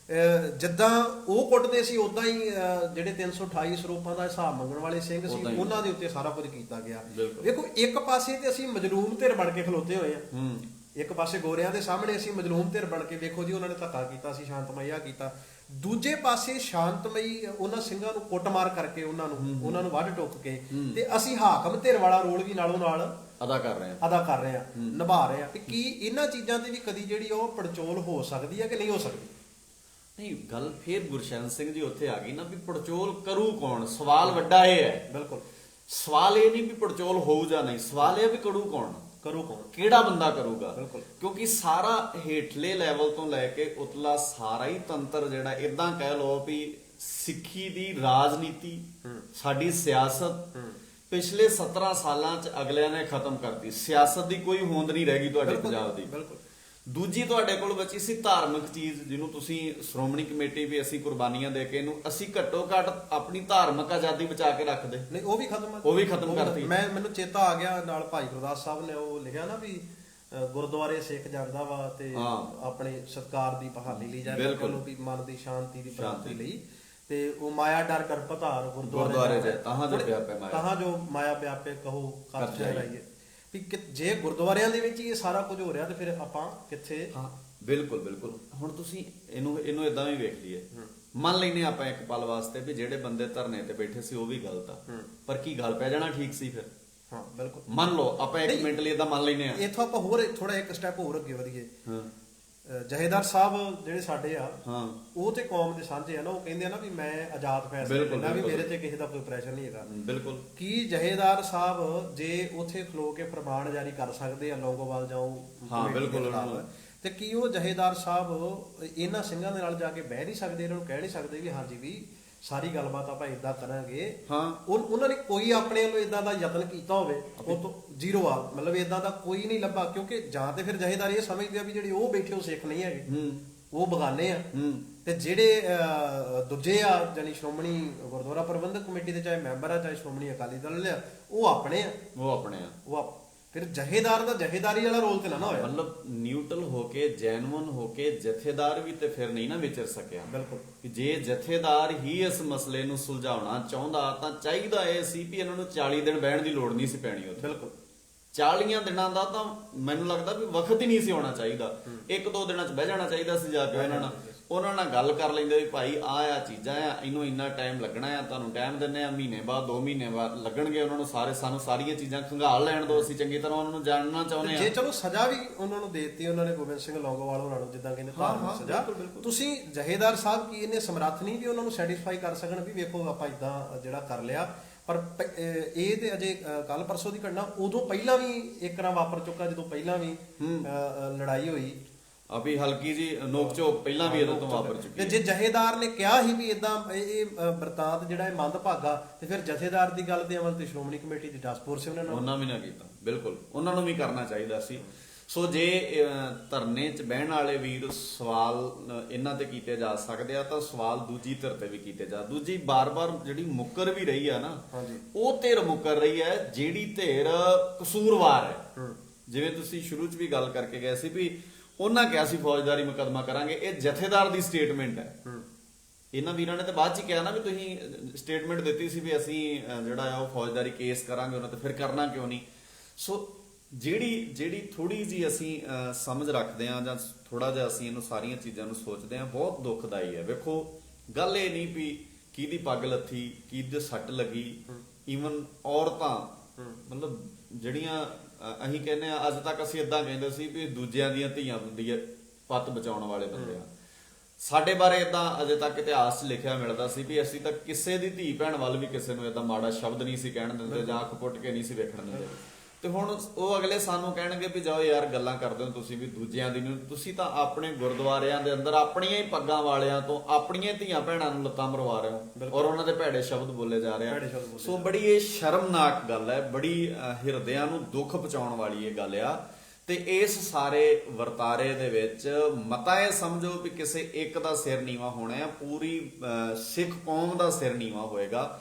ਜਿੱਦਾਂ ਉਹ ਕੁੱਟਦੇ ਸੀ ਉਦਾਂ ਹੀ ਜਿਹੜੇ 328 ਸਰੂਪਾਂ ਦਾ ਹਿਸਾਬ ਮੰਗਣ ਵਾਲੇ ਸਿੰਘ ਸੀ ਉਹਨਾਂ ਦੇ ਉੱਤੇ ਸਾਰਾ ਕੁਝ ਕੀਤਾ ਗਿਆ। ਵੇਖੋ, ਇੱਕ ਪਾਸੇ ਤੇ ਅਸੀਂ ਮਜਲੂਮ ਧਿਰ ਬਣ ਕੇ ਖਲੋਤੇ ਹੋਏ ਆ, ਇੱਕ ਪਾਸੇ ਗੋਰਿਆਂ ਦੇ ਸਾਹਮਣੇ ਅਸੀਂ ਮਜਲੂਮ ਧਿਰ ਬਣ ਕੇ, ਵੇਖੋ ਜੀ ਉਹਨਾਂ ਨੇ ਧੱਕਾ ਕੀਤਾ ਸੀ, ਸ਼ਾਂਤਮਈ ਆ ਕੀਤਾ। ਦੂਜੇ ਪਾਸੇ ਸ਼ਾਂਤਮਈ ਉਹਨਾਂ ਸਿੰਘਾਂ ਨੂੰ ਕੁੱਟਮਾਰ ਕਰਕੇ ਉਹਨਾਂ ਨੂੰ ਵੱਢ ਟੁੱਕ ਕੇ ਤੇ ਅਸੀਂ ਹਾਕਮ ਧਿਰ ਵਾਲਾ ਰੋਲ ਵੀ ਨਾਲੋਂ ਨਾਲ ਅਦਾ ਕਰ ਰਹੇ ਆ, ਨਿਭਾ ਰਹੇ ਆ। ਕਿ ਇਹਨਾਂ ਚੀਜ਼ਾਂ ਤੇ ਵੀ ਕਦੀ ਜਿਹੜੀ ਉਹ ਪੜਚੋਲ ਹੋ ਸਕਦੀ ਹੈ ਕਿ ਨਹੀਂ ਹੋ ਸਕਦੀ? ਨਹੀਂ, ਗੱਲ ਫੇਰ ਗੁਰਸ਼ਰਨ ਸਿੰਘ ਜੀ ਉੱਥੇ ਆ ਗਈ ਨਾ ਵੀ ਪੜਚੋਲ ਕਰੂ ਕੌਣ, ਸਵਾਲ ਵੱਡਾ ਇਹ ਹੈ। ਬਿਲਕੁਲ, ਸਵਾਲ ਇਹ ਨਹੀਂ ਵੀ ਪੜਚੋਲ ਹੋਊ ਜਾਂ ਨਹੀਂ, ਸਵਾਲ ਇਹ ਵੀ ਕਰੂ ਕੌਣ, ਕਰੂ ਕੌਣ, ਕਿਹੜਾ ਬੰਦਾ ਕਰੂਗਾ। ਬਿਲਕੁਲ। ਕਿਉਂਕਿ ਸਾਰਾ ਹੇਠਲੇ ਲੈਵਲ ਤੋਂ ਲੈ ਕੇ ਉਤਲਾ ਸਾਰਾ ਹੀ ਤੰਤਰ ਜਿਹੜਾ, ਇਦਾਂ ਕਹਿ ਲਓ ਵੀ ਸਿੱਖੀ ਦੀ ਰਾਜਨੀਤੀ, ਸਾਡੀ ਸਿਆਸਤ ਪਿਛਲੇ 17 ਸਾਲਾਂ ਚ ਅਗਲਿਆਂ ਨੇ ਖਤਮ ਕਰਤੀ। ਸਿਆਸਤ ਦੀ ਕੋਈ ਹੋਂਦ ਨਹੀਂ ਰਹਿ ਗਈ ਤੁਹਾਡੇ ਪੰਜਾਬ ਦੀ। ਬਿਲਕੁਲ। ਦੂਜੀ ਤੁਹਾਡੇ ਕੋਲ ਬਚੀ ਸੀ ਧਾਰਮਿਕ ਚੀਜ਼, ਜਿਹਨੂੰ ਤੁਸੀਂ ਸ਼੍ਰੋਮਣੀ ਕਮੇਟੀ ਵੀ ਅਸੀਂ ਕੁਰਬਾਨੀਆਂ ਦੇ ਕੇ ਇਹਨੂੰ ਅਸੀਂ ਘੱਟੋ ਘੱਟ ਆਪਣੀ ਧਾਰਮਿਕ ਆਜ਼ਾਦੀ ਬਚਾ ਕੇ ਰੱਖਦੇ, ਨਹੀਂ ਉਹ ਵੀ ਖਤਮ ਆ। ਉਹ ਵੀ ਖਤਮ ਕਰਤੀ। ਮੈਨੂੰ ਚੇਤਾ ਆ ਗਿਆ ਨਾਲ ਭਾਈ ਗੁਰਦਾਸ ਸਾਹਿਬ ਨੇ ਉਹ ਲਿਖਿਆ ਨਾ ਵੀ ਗੁਰਦੁਆਰੇ ਸਿੱਖ ਜਾਂਦਾ ਵਾ ਤੇ ਆਪਣੇ ਸਤਕਾਰ ਦੀ ਬਹਾਲੀ ਲਈ ਜਾਂ ਚਲੋ ਵੀ ਮਨ ਦੀ ਸ਼ਾਂਤੀ ਦੀ ਪ੍ਰਾਪਤੀ ਲਈ, ਤੇ ਉਹ ਮਾਇਆ ਡਰ ਕਰ ਪਧਾਰ ਗੁਰਦੁਆਰੇ ਜੇ ਤਹਾਂ ਜੋ ਮਾਇਆ ਵਿਆਪੇ ਕਹੋ ਕੱਥ ਜਾਈਏ ਵੀ ਜੇ ਗੁਰਦੁਆਰਿਆਂ ਦੇ ਵਿੱਚ ਹੀ ਇਹ ਸਾਰਾ ਕੁਝ ਹੋ ਰਿਹਾ ਤੇ ਫਿਰ ਆਪਾਂ ਕਿੱਥੇ। ਹਾਂ ਬਿਲਕੁਲ ਬਿਲਕੁਲ। ਹੁਣ ਤੁਸੀਂ ਇਹਨੂੰ ਇਦਾਂ ਵੀ ਵੇਖ ਲਈਏ, ਮੰਨ ਲੈਨੇ ਆਪਾਂ ਇੱਕ ਪਲ ਵਾਸਤੇ ਵੀ ਜਿਹੜੇ ਬੰਦੇ ਧਰਨੇ ਤੇ ਬੈਠੇ ਸੀ ਉਹ ਵੀ ਗਲਤ ਆ, ਪਰ ਕੀ ਗੱਲ ਪੈ ਜਾਣਾ ਠੀਕ ਸੀ ਫਿਰ? ਹਾਂ ਬਿਲਕੁਲ। ਮੰਨ ਲਓ ਆਪਾਂ ਇੱਕ ਮਿੰਟ ਲਈ ਇਦਾਂ ਮੰਨ ਲੈਨੇ ਆ, ਇਥੋਂ ਆਪਾਂ ਹੋਰ ਥੋੜਾ ਇੱਕ ਸਟੈਪ ਹੋਰ ਅੱਗੇ ਵਧੀਏ। ਜਹੇਦਾਰ ਸਾਹਿਬ ਜਿਹੜੇ ਸਾਡੇ ਆ, ਉਹ ਤੇ ਕੌਮ ਦੇ ਸਾਂਝੇ ਆ ਨਾ, ਉਹ ਕਹਿੰਦੇ ਆ ਨਾ ਵੀ ਮੈਂ ਆਜ਼ਾਦ ਫੈਸਲਾ ਲੈਣਾ, ਵੀ ਮੇਰੇ ਤੇ ਕਿਸੇ ਦਾ ਕੋਈ ਪ੍ਰੈਸ਼ਰ ਨਹੀਂ ਹੈਗਾ। ਬਿਲਕੁਲ। ਕੀ ਜਹੇਦਾਰ ਸਾਹਿਬ ਜੇ ਉਥੇ ਖਲੋ ਕੇ ਫਰਮਾਨ ਜਾਰੀ ਕਰ ਸਕਦੇ ਆ ਲੌਂਗੋਵਾਲ ਜਾਓ? ਹਾਂ ਬਿਲਕੁਲ। ਤੇ ਕੀ ਉਹ ਜਹੇਦਾਰ ਸਾਹਿਬ ਇਹਨਾਂ ਸਿੰਘਾਂ ਦੇ ਨਾਲ ਜਾ ਕੇ ਬਹਿ ਨਹੀਂ ਸਕਦੇ, ਇਹਨਾਂ ਨੂੰ ਕਹਿ ਨਹੀਂ ਸਕਦੇ ਵੀ ਹਾਂਜੀ ਵੀ ਸਾਰੀ ਗੱਲਬਾਤ ਆਪਾਂ ਇਦਾਂ ਕਰਾਂਗੇ? ਉਹਨਾਂ ਨੇ ਕੋਈ ਆਪਣੇ ਵੱਲੋਂ ਇਦਾਂ ਦਾ ਯਤਨ ਕੀਤਾ ਹੋਵੇ? ਉਹ ਤੋਂ ਜ਼ੀਰੋ ਆ, ਮਤਲਬ ਇਦਾਂ ਦਾ ਕੋਈ ਨਹੀਂ ਲੱਭਾ। ਕਿਉਂਕਿ ਜਾਂ ਤੇ ਫਿਰ ਜਹੇਦਾਰ ਇਹ ਸਮਝਦੇ ਆ ਵੀ ਜਿਹੜੇ ਉਹ ਬੈਠੇ ਉਹ ਸਿੱਖ ਨਹੀਂ ਹੈਗੇ, ਉਹ ਬਗਾਨੇ ਆ, ਤੇ ਜਿਹੜੇ ਦੂਜੇ ਆ ਜਾਨੀ ਸ਼੍ਰੋਮਣੀ ਗੁਰਦੁਆਰਾ ਪ੍ਰਬੰਧਕ ਕਮੇਟੀ ਦੇ ਚਾਹੇ ਮੈਂਬਰ ਆ ਚਾਹੇ ਸ਼੍ਰੋਮਣੀ ਅਕਾਲੀ ਦਲ ਆ, ਉਹ ਆਪਣੇ ਆ। ਫਿਰ ਜਹੇਦਾਰ ਦਾ ਜਹੇਦਾਰੀ ਵਾਲਾ ਰੋਲ ਤੇ ਨਾ ਹੋਇਆ, ਮਤਲਬ ਨਿਊਟਰਲ ਹੋ ਕੇ ਜੈਨੂਇਨ ਹੋ ਕੇ ਜਥੇਦਾਰ ਵੀ ਤੇ ਫਿਰ ਨਹੀਂ ਨਾ ਵਿਚਰ ਸਕਿਆ। ਬਿਲਕੁਲ। ਕਿ ਜੇ ਜਥੇਦਾਰ ਹੀ ਇਸ ਮਸਲੇ ਨੂੰ ਸੁਲਝਾਉਣਾ ਚਾਹੁੰਦਾ ਤਾਂ ਚਾਹੀਦਾ ਇਹ ਸੀ ਵੀ ਇਹਨਾਂ ਨੂੰ 40 ਦਿਨ ਬਹਿਣ ਦੀ ਲੋੜ ਨਹੀਂ ਸੀ ਪੈਣੀ ਉੱਥੇ। ਬਿਲਕੁਲ। 40 ਦਿਨਾਂ ਦਾ ਤਾਂ ਮੈਨੂੰ ਲੱਗਦਾ ਵੀ ਵਕਤ ਹੀ ਨਹੀਂ ਸੀ ਹੋਣਾ ਚਾਹੀਦਾ, 1-2 ਦਿਨਾਂ ਚ ਬਹਿ ਜਾਣਾ ਚਾਹੀਦਾ ਸੀ ਜਾ ਕੇ ਉਹਨਾਂ ਨਾਲ ਗੱਲ ਕਰ ਲੈਂਦੇ ਵੀ ਭਾਈ ਆ ਚੀਜ਼ਾਂ ਆ, ਇਹਨੂੰ ਇੰਨਾ ਟਾਈਮ ਲੱਗਣਾ ਆ, ਤੁਹਾਨੂੰ ਟਾਈਮ ਦਿੰਦੇ ਆ, ਮਹੀਨੇ ਬਾਅਦ 2 ਮਹੀਨੇ ਬਾਅਦ ਲੱਗਣਗੇ, ਉਹਨਾਂ ਨੂੰ ਸਾਨੂੰ ਸਾਰੀਆਂ ਚੀਜ਼ਾਂ ਖੰਗਾਲ ਲੈਣ ਦਿਓ, ਅਸੀਂ ਚੰਗੀ ਤਰ੍ਹਾਂ ਉਹਨਾਂ ਨੂੰ ਜਾਣਨਾ ਚਾਹੁੰਦੇ ਆ। ਜੇ ਚਲੋ ਸਜ਼ਾ ਵੀ ਉਹਨਾਂ ਨੂੰ ਦੇਤੀ, ਉਹਨਾਂ ਨੇ ਗੋਬਿੰਦ ਸਿੰਘ ਲੌਂਗੋਵਾਲ ਉਹਨਾਂ ਨੂੰ ਜਿੱਦਾਂ ਕਹਿੰਦੇ ਧਾਰਮਿਕ ਸਜ਼ਾ, ਤੁਸੀਂ ਜਹੇਦਾਰ ਸਾਹਿਬ ਕੀ ਇਹਨੇ ਸਮਰੱਥ ਨਹੀਂ ਵੀ ਉਹਨਾਂ ਨੂੰ ਸੈਟੀਸਫਾਈ ਕਰ ਸਕਣ ਵੀ ਵੇਖੋ ਆਪਾਂ ਇਦਾਂ ਜਿਹੜਾ ਕਰ ਲਿਆ? ਪਰ ਇਹ ਤੇ ਅਜੇ ਕੱਲ ਪਰਸੋਂ ਦੀ ਘਟਨਾ, ਉਦੋਂ ਪਹਿਲਾਂ ਵੀ ਇੱਕ ਤਰ੍ਹਾਂ ਵਾਪਰ ਚੁੱਕਾ, ਜਦੋਂ ਪਹਿਲਾਂ ਵੀ ਲੜਾਈ ਹੋਈ ਅਭੀ ਹਲਕੀ ਜੀ ਨੋਕ ਝੋਕ ਪਹਿਲਾਂ ਵੀ ਇਹਦੋਂ ਤੋਂ ਵਾਪਰ ਚੁੱਕੀ। ਤੇ ਜੇ ਜਹੇਦਾਰ ਨੇ ਕਿਹਾ ਸੀ ਵੀ ਇਦਾਂ ਇਹ ਵਰਤਾਂਤ ਜਿਹੜਾ ਇਹ ਮੰਦਭਾਗਾ, ਤੇ ਫਿਰ ਜਥੇਦਾਰ ਦੀ ਗੱਲ ਦੇ ਅਮਲ ਤੇ ਸ਼੍ਰੋਮਣੀ ਕਮੇਟੀ ਦੀ ਟਾਸਕ ਫੋਰਸ ਉਹਨਾਂ ਵੀ ਨਾ ਕੀਤਾ। ਬਿਲਕੁਲ, ਉਹਨਾਂ ਨੂੰ ਵੀ ਕਰਨਾ ਚਾਹੀਦਾ ਸੀ। ਸੋ ਜੇ ਧਰਨੇ 'ਚ ਬਹਿਣ ਵਾਲੇ ਵੀਰ ਸਵਾਲ ਇਹਨਾਂ ਤੇ ਕੀਤੇ ਜਾ ਸਕਦੇ ਆ, ਤਾਂ ਸਵਾਲ ਦੂਜੀ ਧਿਰ ਤੇ ਵੀ ਕੀਤੇ ਜਾ। ਦੂਜੀ ਬਾਰ-ਬਾਰ ਜਿਹੜੀ ਮੁੱਕਰ ਵੀ ਰਹੀ ਆ ਨਾ, ਉਹ ਧਿਰ ਮੁੱਕਰ ਰਹੀ ਹੈ ਜਿਹੜੀ ਧਿਰ ਕਸੂਰਵਾਰ ਹੈ। ਜਿਵੇਂ ਤੁਸੀਂ ਸ਼ੁਰੂ 'ਚ ਵੀ ਗੱਲ ਕਰਕੇ ਗਏ ਸੀ ਵੀ ਉਹਨਾਂ ਕਿਹਾ ਸੀ ਫੌਜਦਾਰੀ ਮੁਕੱਦਮਾ ਕਰਾਂਗੇ, ਇਹ ਜਥੇਦਾਰ ਦੀ ਸਟੇਟਮੈਂਟ ਹੈ। ਇਹਨਾਂ ਵੀਰਾਂ ਨੇ ਤਾਂ ਬਾਅਦ 'ਚ ਕਿਹਾ ਨਾ ਵੀ ਤੁਸੀਂ ਸਟੇਟਮੈਂਟ ਦਿੱਤੀ ਸੀ ਵੀ ਅਸੀਂ ਜਿਹੜਾ ਆ ਉਹ ਫੌਜਦਾਰੀ ਕੇਸ ਕਰਾਂਗੇ ਉਹਨਾਂ ਤੇ, ਫਿਰ ਕਰਨਾ ਕਿਉਂ ਨਹੀਂ? ਸੋ ਜਿਹੜੀ ਥੋੜੀ ਜੀ ਅਸੀਂ ਸਮਝ ਰੱਖਦੇ ਆ ਜਾਂ ਥੋੜਾ ਜਿਹਾ ਅਸੀਂ ਇਹਨੂੰ ਸਾਰੀਆਂ ਚੀਜ਼ਾਂ ਨੂੰ ਸੋਚਦੇ ਆ, ਬਹੁਤ ਦੁਖਦਾਈ ਹੈ। ਵੇਖੋ ਗੱਲ ਇਹ ਨਹੀਂ ਵੀ ਕਿਹਦੀ ਪੱਗ ਲੱਥੀ, ਕਿਹਦੇ ਸੱਟ ਲੱਗੀ, ਈਵਨ ਔਰਤਾਂ ਮਤਲਬ ਜਿਹੜੀਆਂ ਅਸੀਂ ਕਹਿੰਦੇ ਆ, ਅੱਜ ਤੱਕ ਅਸੀਂ ਇਦਾਂ ਕਹਿੰਦੇ ਸੀ ਵੀ ਦੂਜਿਆਂ ਦੀਆਂ ਧੀਆਂ ਦੀ ਪੱਤ ਬਚਾਉਣ ਵਾਲੇ ਬੰਦੇ ਆ। ਸਾਡੇ ਬਾਰੇ ਇਦਾਂ ਅਜੇ ਤੱਕ ਇਤਿਹਾਸ 'ਚ ਲਿਖਿਆ ਮਿਲਦਾ ਸੀ ਵੀ ਅਸੀਂ ਤਾਂ ਕਿਸੇ ਦੀ ਧੀ ਭੈਣ ਵੱਲ ਵੀ ਕਿਸੇ ਨੂੰ ਇਦਾਂ ਮਾੜਾ ਸ਼ਬਦ ਨਹੀਂ ਸੀ ਕਹਿਣ ਦਿੰਦੇ ਜਾਂ ਅੱਖ ਪੁੱਟ ਕੇ ਨਹੀਂ ਸੀ ਵੇਖਣ ਦਿੰਦੇ। ਤੇ ਹੁਣ ਉਹ ਅਗਲੇ ਸਾਨੂੰ ਕਹਿਣਗੇ ਵੀ ਜਾਓ ਯਾਰ ਗੱਲਾਂ ਕਰਦੇ ਹੋ ਤੁਸੀਂ ਵੀ ਦੂਜਿਆਂ ਦੀ ਨੂੰ, ਤੁਸੀਂ ਤਾਂ ਆਪਣੇ ਗੁਰਦੁਆਰਿਆਂ ਦੇ ਅੰਦਰ ਆਪਣੀਆਂ ਹੀ ਪੱਗਾਂ ਵਾਲਿਆਂ ਤੋਂ ਆਪਣੀਆਂ ਧੀਆਂ ਭੈਣਾਂ ਨੂੰ ਲੱਤਾਂ ਮਰਵਾ ਰਹੇ ਹੋ ਔਰ ਉਹਨਾਂ ਦੇ ਭੈੜੇ ਸ਼ਬਦ ਬੋਲੇ ਜਾ ਰਹੇ ਆ। ਸੋ ਬੜੀ ਇਹ ਸ਼ਰਮਨਾਕ ਗੱਲ ਹੈ, ਬੜੀ ਹਿਰਦਿਆਂ ਨੂੰ ਦੁੱਖ ਪਹੁੰਚਾਉਣ ਵਾਲੀ ਇਹ ਗੱਲ ਆ। ਤੇ ਇਸ ਸਾਰੇ ਵਰਤਾਰੇ ਦੇ ਵਿੱਚ ਮਤਾ ਇਹ ਸਮਝੋ ਵੀ ਕਿਸੇ ਇੱਕ ਦਾ ਸਿਰ ਨੀਵਾਂ ਹੋਣਾ ਹੈ, ਪੂਰੀ ਸਿੱਖ ਕੌਮ ਦਾ ਸਿਰ ਨੀਵਾਂ ਹੋਏਗਾ।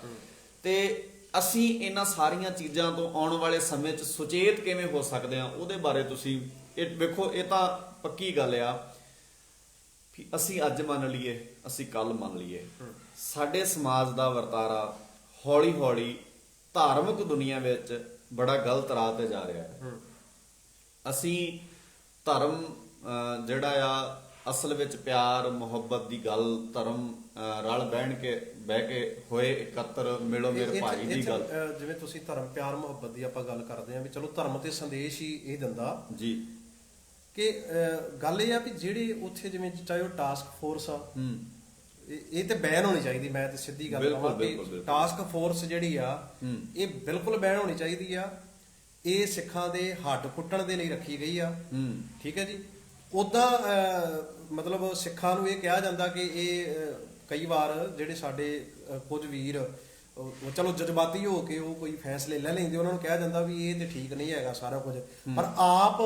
ਤੇ ਅਸੀਂ ਇਹਨਾਂ ਸਾਰੀਆਂ ਚੀਜ਼ਾਂ ਤੋਂ ਆਉਣ ਵਾਲੇ ਸਮੇਂ 'ਚ ਸੁਚੇਤ ਕਿਵੇਂ ਹੋ ਸਕਦੇ ਹਾਂ, ਉਹਦੇ ਬਾਰੇ ਤੁਸੀਂ ਇਹ ਵੇਖੋ। ਇਹ ਤਾਂ ਪੱਕੀ ਗੱਲ ਆ ਕਿ ਅਸੀਂ ਅੱਜ ਮੰਨ ਲਈਏ, ਅਸੀਂ ਕੱਲ ਮੰਨ ਲਈਏ, ਸਾਡੇ ਸਮਾਜ ਦਾ ਵਰਤਾਰਾ ਹੌਲੀ ਹੌਲੀ ਧਾਰਮਿਕ ਦੁਨੀਆ ਵਿੱਚ ਬੜਾ ਗਲਤ ਰਾਹ ਤੇ ਜਾ ਰਿਹਾ ਹੈ। ਅਸੀਂ ਧਰਮ ਜਿਹੜਾ ਆ ਅਸਲ ਵਿੱਚ ਪਿਆਰ ਮੁਹੱਬਤ ਦੀ ਗੱਲ, ਧਰਮ ਰਲ ਬਹਿ ਕੇ ਹੋਏ ਇਕੱਤਰ ਮਿਲੋ ਮੇਰੇ ਭਾਈ ਦੀ ਗੱਲ। ਜਿਵੇਂ ਤੁਸੀਂ ਧਰਮ ਪਿਆਰ ਮੁਹੱਬਤ ਦੀ ਆਪਾਂ ਗੱਲ ਕਰਦੇ ਆਂ ਵੀ ਚਲੋ ਧਰਮ ਤੇ ਸੰਦੇਸ਼ ਹੀ ਇਹ ਦਿੰਦਾ ਜੀ ਕਿ ਗੱਲ ਇਹ ਆ ਵੀ ਜਿਹੜੇ ਉੱਥੇ ਜਿਵੇਂ ਚਾਹੇ ਉਹ ਟਾਸਕ ਫੋਰਸ ਆ ਇਹ ਤੇ ਬੈਨ ਹੋਣੀ ਚਾਹੀਦੀ। ਮੈਂ ਤੇ ਸਿੱਧੀ ਗੱਲ ਕਹਾਂ ਕਿ ਟਾਸਕ ਫੋਰਸ ਜਿਹੜੀ ਆ ਇਹ ਬਿਲਕੁਲ ਬੈਨ ਹੋਣੀ ਚਾਹੀਦੀ ਆ। ਇਹ ਸਿੱਖਾਂ ਦੇ ਹੱਡ ਕੁੱਟਣ ਦੇ ਲਈ ਰੱਖੀ ਗਈ ਆ। ਠੀਕ ਹੈ ਜੀ। ਉਦਾਂ ਮਤਲਬ ਸਿੱਖਾਂ ਨੂੰ ਇਹ ਕਿਹਾ ਜਾਂਦਾ ਕਿ ਇਹ ਕਈ ਵਾਰ ਜਿਹੜੇ ਸਾਡੇ ਕੁਝ ਵੀਰ ਉਹ ਚਲੋ ਜਜ਼ਬਾਤੀ ਹੋ ਕੇ ਉਹ ਕੋਈ ਫੈਸਲੇ ਲੈ ਲੈਂਦੇ, ਉਹਨਾਂ ਨੂੰ ਕਿਹਾ ਜਾਂਦਾ ਵੀ ਇਹ ਤੇ ਠੀਕ ਨਹੀਂ ਹੈਗਾ ਸਾਰਾ ਕੁਝ। ਪਰ ਆਪ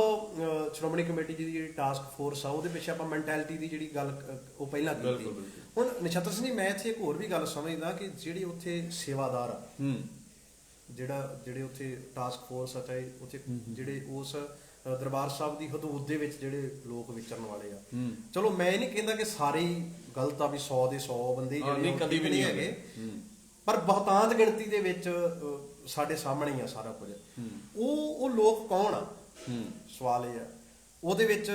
ਸ਼੍ਰੋਮਣੀ ਕਮੇਟੀ ਦੀ ਜਿਹੜੀ ਟਾਸਕ ਫੋਰਸ ਆ ਉਹਦੇ ਪਿੱਛੇ ਆਪਾਂ ਮੈਂਟੈਲਿਟੀ ਦੀ ਜਿਹੜੀ ਗੱਲ ਉਹ ਪਹਿਲਾਂ ਕੀਤੀ। ਹੁਣ ਨਛੱਤਰ ਸਿੰਘ ਜੀ, ਮੈਂ ਇੱਥੇ ਇੱਕ ਹੋਰ ਵੀ ਗੱਲ ਸਮਝਦਾ ਕਿ ਜਿਹੜੀ ਉੱਥੇ ਸੇਵਾਦਾਰ ਆ, ਜਿਹੜੇ ਉੱਥੇ ਟਾਸਕ ਫੋਰਸ ਆ, ਚਾਹੇ ਉੱਥੇ ਜਿਹੜੇ ਉਸ ਦਰਬਾਰ ਸਾਹਿਬ ਦੀ ਹਦੂਦ ਦੇ ਵਿੱਚ ਜਿਹੜੇ ਲੋਕ ਵਿਚਰਨ ਵਾਲੇ ਆ, ਚਲੋ ਮੈਂ ਨਹੀਂ ਕਹਿੰਦਾ ਕਿ ਸਾਰੇ ਹੀ ਗਲਤ ਆ ਵੀ 100 ਦੇ 100 ਬੰਦੇ ਜਿਹੜੇ ਕਦੀ ਵੀ ਨਹੀਂ ਹੈਗੇ, ਪਰ ਬਹੁਤਾਂਤ ਗਿਣਤੀ ਦੇ ਵਿੱਚ ਸਾਡੇ ਸਾਹਮਣੇ ਹੀ ਆ ਸਾਰਾ ਕੁਝ। ਉਹ ਲੋਕ ਕੌਣ ਆ? ਸਵਾਲ ਇਹ ਆ। ਉਹਦੇ ਵਿੱਚ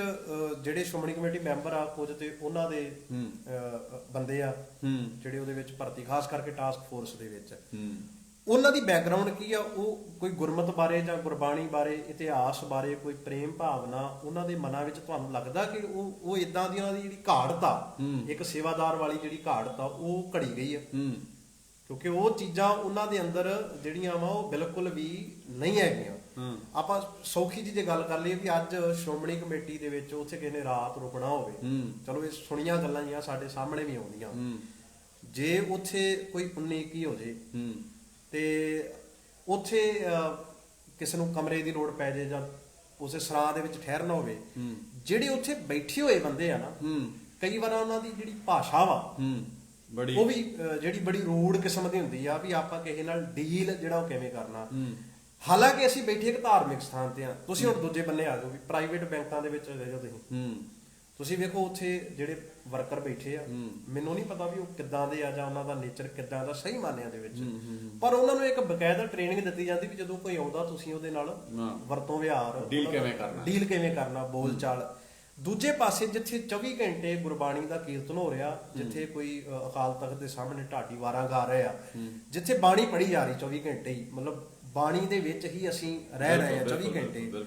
ਜਿਹੜੇ ਸ਼੍ਰੋਮਣੀ ਕਮੇਟੀ ਮੈਂਬਰ ਆ ਕੁਝ ਤੇ ਉਹਨਾਂ ਦੇ ਬੰਦੇ ਆ ਜਿਹੜੇ ਉਹਦੇ ਵਿੱਚ ਭਰਤੀ, ਖਾਸ ਕਰਕੇ ਟਾਸਕ ਫੋਰਸ ਦੇ ਵਿੱਚ। ਉਹਨਾਂ ਦੀ ਬੈਕਗ੍ਰਾਉਂਡ ਕੀ ਆ? ਉਹ ਕੋਈ ਗੁਰਮਤ ਬਾਰੇ ਜਾਂ ਗੁਰਬਾਣੀ ਬਾਰੇ, ਇਤਿਹਾਸ ਬਾਰੇ ਕੋਈ ਪ੍ਰੇਮ ਭਾਵਨਾ ਉਹਨਾਂ ਦੇ ਮਨਾਂ ਵਿੱਚ ਤੁਹਾਨੂੰ ਲੱਗਦਾ ਕਿ ਉਹ ਇਦਾਂ ਦੀ ਉਹਨਾਂ ਦੀ ਜਿਹੜੀ ਘਾੜਤ ਆ, ਇੱਕ ਸੇਵਾਦਾਰ ਵਾਲੀ ਜਿਹੜੀ ਘਾੜਤ ਆ, ਉਹ ਘੜੀ ਗਈ ਆ? ਕਿਉਂਕਿ ਉਹ ਚੀਜ਼ਾਂ ਉਹਨਾਂ ਦੇ ਅੰਦਰ ਜਿਹੜੀਆਂ ਵਾ ਉਹ ਬਿਲਕੁਲ ਵੀ ਨਹੀਂ ਹੈਗੀਆਂ। ਆਪਾਂ ਸੌਖੀ ਜੀ ਜੇ ਗੱਲ ਕਰ ਲਈਏ ਵੀ ਅੱਜ ਸ਼੍ਰੋਮਣੀ ਕਮੇਟੀ ਦੇ ਵਿੱਚ ਉੱਥੇ ਕਿਸੇ ਨੇ ਰਾਤ ਰੁਕਣਾ ਹੋਵੇ, ਚਲੋ ਇਹ ਸੁਣੀਆਂ ਗੱਲਾਂ ਹੀ ਆ, ਸਾਡੇ ਸਾਹਮਣੇ ਵੀ ਆਉਂਦੀਆਂ। ਜੇ ਉੱਥੇ ਕੋਈ 19-21 ਹੋ ਜੇ ਤੇ ਉੱਥੇ ਕਿਸੇ ਨੂੰ ਕਮਰੇ ਦੀ ਲੋੜ ਪੈ ਜੇ ਜਾਂ ਉਸੇ ਸਰਾਂ ਦੇ ਵਿੱਚ ਠਹਿਰਨਾ ਹੋਵੇ, ਜਿਹੜੇ ਉੱਥੇ ਬੈਠੇ ਹੋਏ ਬੰਦੇ ਆ ਨਾ, ਕਈ ਵਾਰ ਉਹਨਾਂ ਦੀ ਜਿਹੜੀ ਭਾਸ਼ਾ ਵਾ ਉਹ ਵੀ ਜਿਹੜੀ ਬੜੀ ਰੂਡ ਕਿਸਮ ਦੀ ਹੁੰਦੀ ਆ ਵੀ ਆਪਾਂ ਕਿਸੇ ਨਾਲ ਡੀਲ ਜਿਹੜਾ ਉਹ ਕਿਵੇਂ ਕਰਨਾ। ਹਾਲਾਂਕਿ ਅਸੀਂ ਬੈਠੇ ਇੱਕ ਧਾਰਮਿਕ ਸਥਾਨ ਤੇ ਆ। ਤੁਸੀਂ ਹੁਣ ਦੂਜੇ ਬੰਨੇ ਆ ਜਾਓ ਵੀ ਪ੍ਰਾਈਵੇਟ ਬੈਂਕਾਂ ਦੇ ਵਿੱਚ ਜਾਓ, ਤੁਸੀਂ ਵੇਖੋ ਉੱਥੇ ਜਿਹੜੇ ਵਰਕਰ ਬੈਠੇ ਆ, ਮੈਨੂੰ ਨਹੀਂ ਪਤਾ ਵੀ ਉਹ ਕਿੱਦਾਂ ਦੇ ਆ ਜਾਂ ਉਹਨਾਂ ਦਾ ਨੇਚਰ ਕਿੱਦਾਂ ਦਾ ਸਹੀ ਮਾਨਿਆਂ ਦੇ ਵਿੱਚ, ਪਰ ਉਹਨਾਂ ਨੂੰ ਇੱਕ ਬਕਾਇਦਾ ਟ੍ਰੇਨਿੰਗ ਦਿੱਤੀ ਜਾਂਦੀ ਵੀ ਜਦੋਂ ਕੋਈ ਆਉਂਦਾ ਤੁਸੀਂ ਉਹਦੇ ਨਾਲ ਵਰਤੋਂ ਵਿਹਾਰ, ਡੀਲ ਕਿਵੇਂ ਕਰਨਾ, ਬੋਲ ਚਾਲ। ਦੂਜੇ ਪਾਸੇ ਜਿੱਥੇ 24 ਘੰਟੇ ਗੁਰਬਾਣੀ ਦਾ ਕੀਰਤਨ ਹੋ ਰਿਹਾ, ਜਿੱਥੇ ਕੋਈ ਅਕਾਲ ਤਖਤ ਦੇ ਸਾਹਮਣੇ ਢਾਡੀ ਵਾਰਾਂ ਗਾ ਰਹੇ ਆ, ਜਿੱਥੇ ਬਾਣੀ ਪੜ੍ਹੀ ਜਾ ਰਹੀ 24 ਘੰਟੇ ਹੀ, ਮਤਲਬ ਬਾਣੀ ਦੇ ਵਿੱਚ ਹੀ ਅਸੀਂ ਰਹਿ ਰਹੇ ਆ 24 ਘੰਟੇ।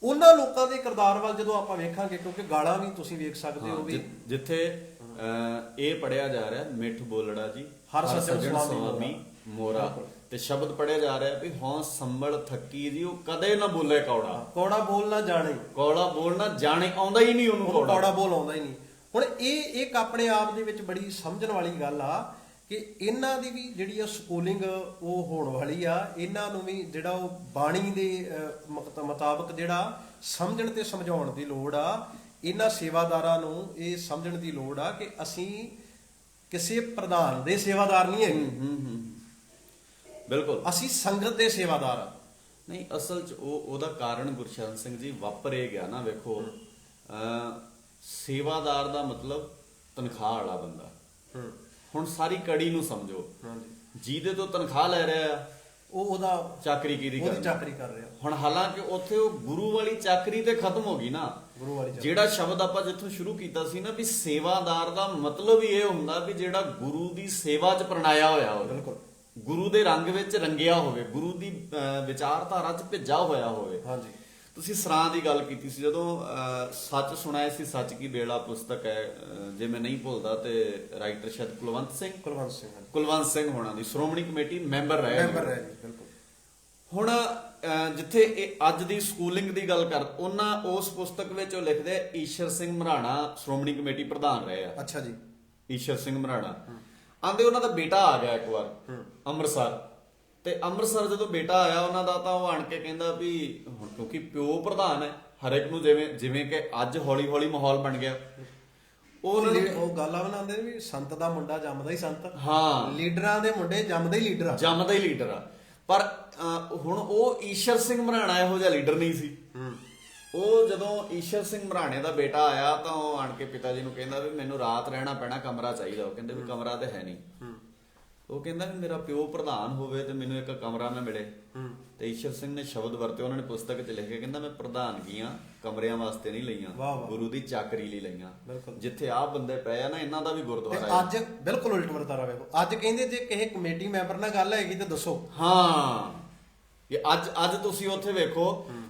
ਉਹਨਾਂ ਲੋਕਾਂ ਦੇ ਕਿਰਦਾਰ ਵੱਲ ਜਦੋਂ ਆਪਾਂ ਵੇਖਾਂਗੇ, ਕਿਉਂਕਿ ਗਾਲਾਂ ਵੀ ਤੁਸੀਂ ਵੇਖ ਸਕਦੇ ਹੋ ਵੀ ਜਿੱਥੇ ਇਹ ਪੜਿਆ ਜਾ ਰਿਹਾ ਮਿੱਠ ਬੋਲੜਾ ਜੀ ਹਰ ਸੱਜਣ ਸੁਆਮੀ ਮੋਰਾ, ਤੇ ਸ਼ਬਦ ਪੜਿਆ ਜਾ ਰਿਹਾ ਵੀ ਹੌਂ ਸੰਭਲ ਥੱਕੀ ਜੀ ਉਹ ਕਦੇ ਨਾ ਬੋਲੇ ਕੌੜਾ। ਕੌੜਾ ਬੋਲ ਨਾ ਜਾਣੇ, ਕੌੜਾ ਬੋਲ ਨਾ ਜਾਣੇ, ਆਉਂਦਾ ਹੀ ਨਹੀਂ ਉਹਨੂੰ ਕੌੜਾ ਬੋਲ ਆਉਂਦਾ ਹੀ ਨਹੀਂ। ਹੁਣ ਇਹ ਇੱਕ ਆਪਣੇ ਆਪ ਦੇ ਵਿੱਚ ਬੜੀ ਸਮਝਣ ਵਾਲੀ ਗੱਲ ਆ ਕਿ ਇਹਨਾਂ ਦੀ ਵੀ ਜਿਹੜੀ ਆ ਸਕੂਲਿੰਗ ਉਹ ਹੋਣ ਵਾਲੀ ਆ। ਇਹਨਾਂ ਨੂੰ ਵੀ ਜਿਹੜਾ ਉਹ ਬਾਣੀ ਦੇ ਮੁਤਾਬਕ ਜਿਹੜਾ ਸਮਝਣ ਤੇ ਸਮਝਾਉਣ ਦੀ ਲੋੜ ਆ। ਇਹਨਾਂ ਸੇਵਾਦਾਰਾਂ ਨੂੰ ਇਹ ਸਮਝਣ ਦੀ ਲੋੜ ਆ ਕਿ ਅਸੀਂ ਕਿਸੇ ਪ੍ਰਧਾਨ ਦੇ ਸੇਵਾਦਾਰ ਨਹੀਂ ਹੈਗੇ, ਬਿਲਕੁਲ ਅਸੀਂ ਸੰਗਤ ਦੇ ਸੇਵਾਦਾਰ ਆ। ਨਹੀਂ, ਅਸਲ 'ਚ ਉਹਦਾ ਕਾਰਨ ਗੁਰਸ਼ਰਨ ਸਿੰਘ ਜੀ ਵਾਪਰ ਇਹ ਗਿਆ ਨਾ, ਵੇਖੋ ਸੇਵਾਦਾਰ ਦਾ ਮਤਲਬ ਤਨਖਾਹ ਵਾਲਾ ਬੰਦਾ। ਹੁਣ ਸਾਰੀ ਕੜੀ ਨੂੰ ਸਮਝੋ, ਜਿਹਦੇ ਤੋਂ ਤਨਖਾਹ ਲੈ ਰਿਹਾ ਆ ਉਹਦਾ ਚਾਕਰੀ ਕਿਹਦੀ ਕਰ ਰਿਹਾ। ਹੁਣ ਹਾਲਾਂਕਿ ਉੱਥੇ ਉਹ ਗੁਰੂ ਵਾਲੀ ਚਾਕਰੀ ਤੇ ਖਤਮ ਹੋ ਗਈ ਨਾ। ਜਿਹੜਾ ਸ਼ਬਦ ਆਪਾਂ ਜਿੱਥੋਂ ਸ਼ੁਰੂ ਕੀਤਾ ਸੀ ਨਾ ਵੀ ਸੇਵਾਦਾਰ ਦਾ ਮਤਲਬ ਹੀ ਇਹ ਹੁੰਦਾ ਵੀ ਜਿਹੜਾ ਗੁਰੂ ਦੀ ਸੇਵਾ 'ਚ ਪ੍ਰਣਾਇਆ ਹੋਇਆ ਹੋਵੇ, ਬਿਲਕੁਲ ਗੁਰੂ ਦੇ ਰੰਗ ਵਿੱਚ ਰੰਗਿਆ ਹੋਵੇ, ਗੁਰੂ ਦੀ ਵਿਚਾਰਧਾਰਾ 'ਚ ਭਿੱਜਾ ਹੋਇਆ ਹੋਵੇ। ਹਾਂਜੀ, ਤੁਸੀਂ ਸਰਾਂ ਦੀ ਗੱਲ ਕੀਤੀ ਸੀ, ਜਦੋਂ ਸੱਚ ਸੁਣਾਇਆ ਸੀ, ਸੱਚ ਕੀ ਬੇੜਾ ਪੁਸਤਕ ਹੈ ਜੇ ਮੈਂ ਨਹੀਂ ਭੁੱਲਦਾ, ਤੇ ਰਾਈਟਰ ਸ਼ਾਇਦ ਕੁਲਵੰਤ ਸਿੰਘ ਹੋਣਾ ਦੀ ਸ਼੍ਰੋਮਣੀ ਕਮੇਟੀ ਮੈਂਬਰ ਰਹੇ। ਹੁਣ ਜਿੱਥੇ ਇਹ ਅੱਜ ਦੀ ਸਕੂਲਿੰਗ ਦੀ ਗੱਲ ਕਰ, ਉਹਨਾਂ ਉਸ ਪੁਸਤਕ ਵਿੱਚ ਉਹ ਲਿਖਦੇ ਈਸ਼ਰ ਸਿੰਘ ਮਰਾਣਾ ਸ਼੍ਰੋਮਣੀ ਕਮੇਟੀ ਪ੍ਰਧਾਨ ਰਹੇ ਆ। ਅੱਛਾ ਜੀ। ਈਸ਼ਰ ਸਿੰਘ ਮਰਾਣਾ ਆਂਦੇ ਉਹਨਾਂ ਦਾ ਬੇਟਾ ਆ ਗਿਆ ਇੱਕ ਵਾਰ ਅੰਮ੍ਰਿਤਸਰ, ਤੇ ਅੰਮ੍ਰਿਤਸਰ ਜਦੋਂ ਬੇਟਾ ਆਇਆ ਉਹਨਾਂ ਦਾ, ਤਾਂ ਉਹ ਆਣ ਕੇ ਕਹਿੰਦਾ ਵੀ ਹੁਣ ਕਿਉਂਕਿ ਪਿਓ ਪ੍ਰਧਾਨ ਹੈ ਹਰੇਕ ਨੂੰ, ਜਿਵੇਂ ਕਿ ਅੱਜ ਹੌਲੀ ਹੌਲੀ ਮਾਹੌਲ ਬਣ ਗਿਆ। ਉਹ ਗੱਲਾਂ ਬਣਾਉਂਦੇ ਵੀ ਸੰਤ ਦਾ ਮੁੰਡਾ ਜੰਮਦਾ ਹੀ ਸੰਤ, ਹਾਂ ਲੀਡਰਾਂ ਦੇ ਮੁੰਡੇ ਜੰਮਦੇ ਹੀ ਲੀਡਰ ਆ। ਪਰ ਹੁਣ ਉਹ ਈਸ਼ਰ ਸਿੰਘ ਮਰਾਣਾ ਇਹੋ ਜਿਹਾ ਲੀਡਰ ਨਹੀਂ ਸੀ। ਉਹ ਜਦੋਂ ਈਸ਼ਰ ਸਿੰਘ ਮਰਾਣੇ ਦਾ ਬੇਟਾ ਆਇਆ ਤਾਂ ਉਹ ਆਣ ਕੇ ਪਿਤਾ ਜੀ ਨੂੰ ਕਹਿੰਦਾ ਵੀ ਮੈਨੂੰ ਰਾਤ ਰਹਿਣਾ ਪੈਣਾ, ਕਮਰਾ ਚਾਹੀਦਾ। ਉਹ ਕਹਿੰਦੇ ਵੀ ਕਮਰਾ ਤੇ ਹੈ ਨਹੀਂ। ਉਹ ਕਹਿੰਦਾ ਵੀ ਮੇਰਾ ਪਿਓ ਪ੍ਰਧਾਨ ਹੋਵੇ ਤੇ ਮੈਨੂੰ ਇੱਕ ਕਮਰਾ ਨਾ ਮਿਲੇ। ਤੇ ਈਸ਼ਰ ਸਿੰਘ ਨੇ ਸ਼ਬਦ ਵਰਤੇ, ਉਹਨਾਂ ਨੇ ਪੁਸਤਕ 'ਚ ਲਿਖ ਕੇ, ਕਹਿੰਦਾ ਮੈਂ ਪ੍ਰਧਾਨਗੀਆਂ ਕਮਰਿਆਂ ਵਾਸਤੇ ਨਹੀਂ ਲਈਆਂ, ਗੁਰੂ ਦੀ ਚਾਕਰੀ ਲਈ ਲਈਆਂ। ਜਿੱਥੇ ਆਹ ਬੰਦੇ ਪਏ ਆ ਨਾ, ਇਹਨਾਂ ਦਾ ਵੀ ਗੁਰਦੁਆਰਾ ਅੱਜ ਬਿਲਕੁਲ ਉਲਟ ਵਰਤਾਰਾ ਵੇਖੋ। ਅੱਜ ਕਹਿੰਦੇ ਜੇ ਕਿਸੇ ਕਮੇਟੀ ਮੈਂਬਰ ਨਾਲ ਗੱਲ ਹੈਗੀ ਤਾਂ ਦੱਸੋ। ਹਾਂ, ਇਹ ਅੱਜ ਤੁਸੀਂ ਉੱਥੇ ਵੇਖੋ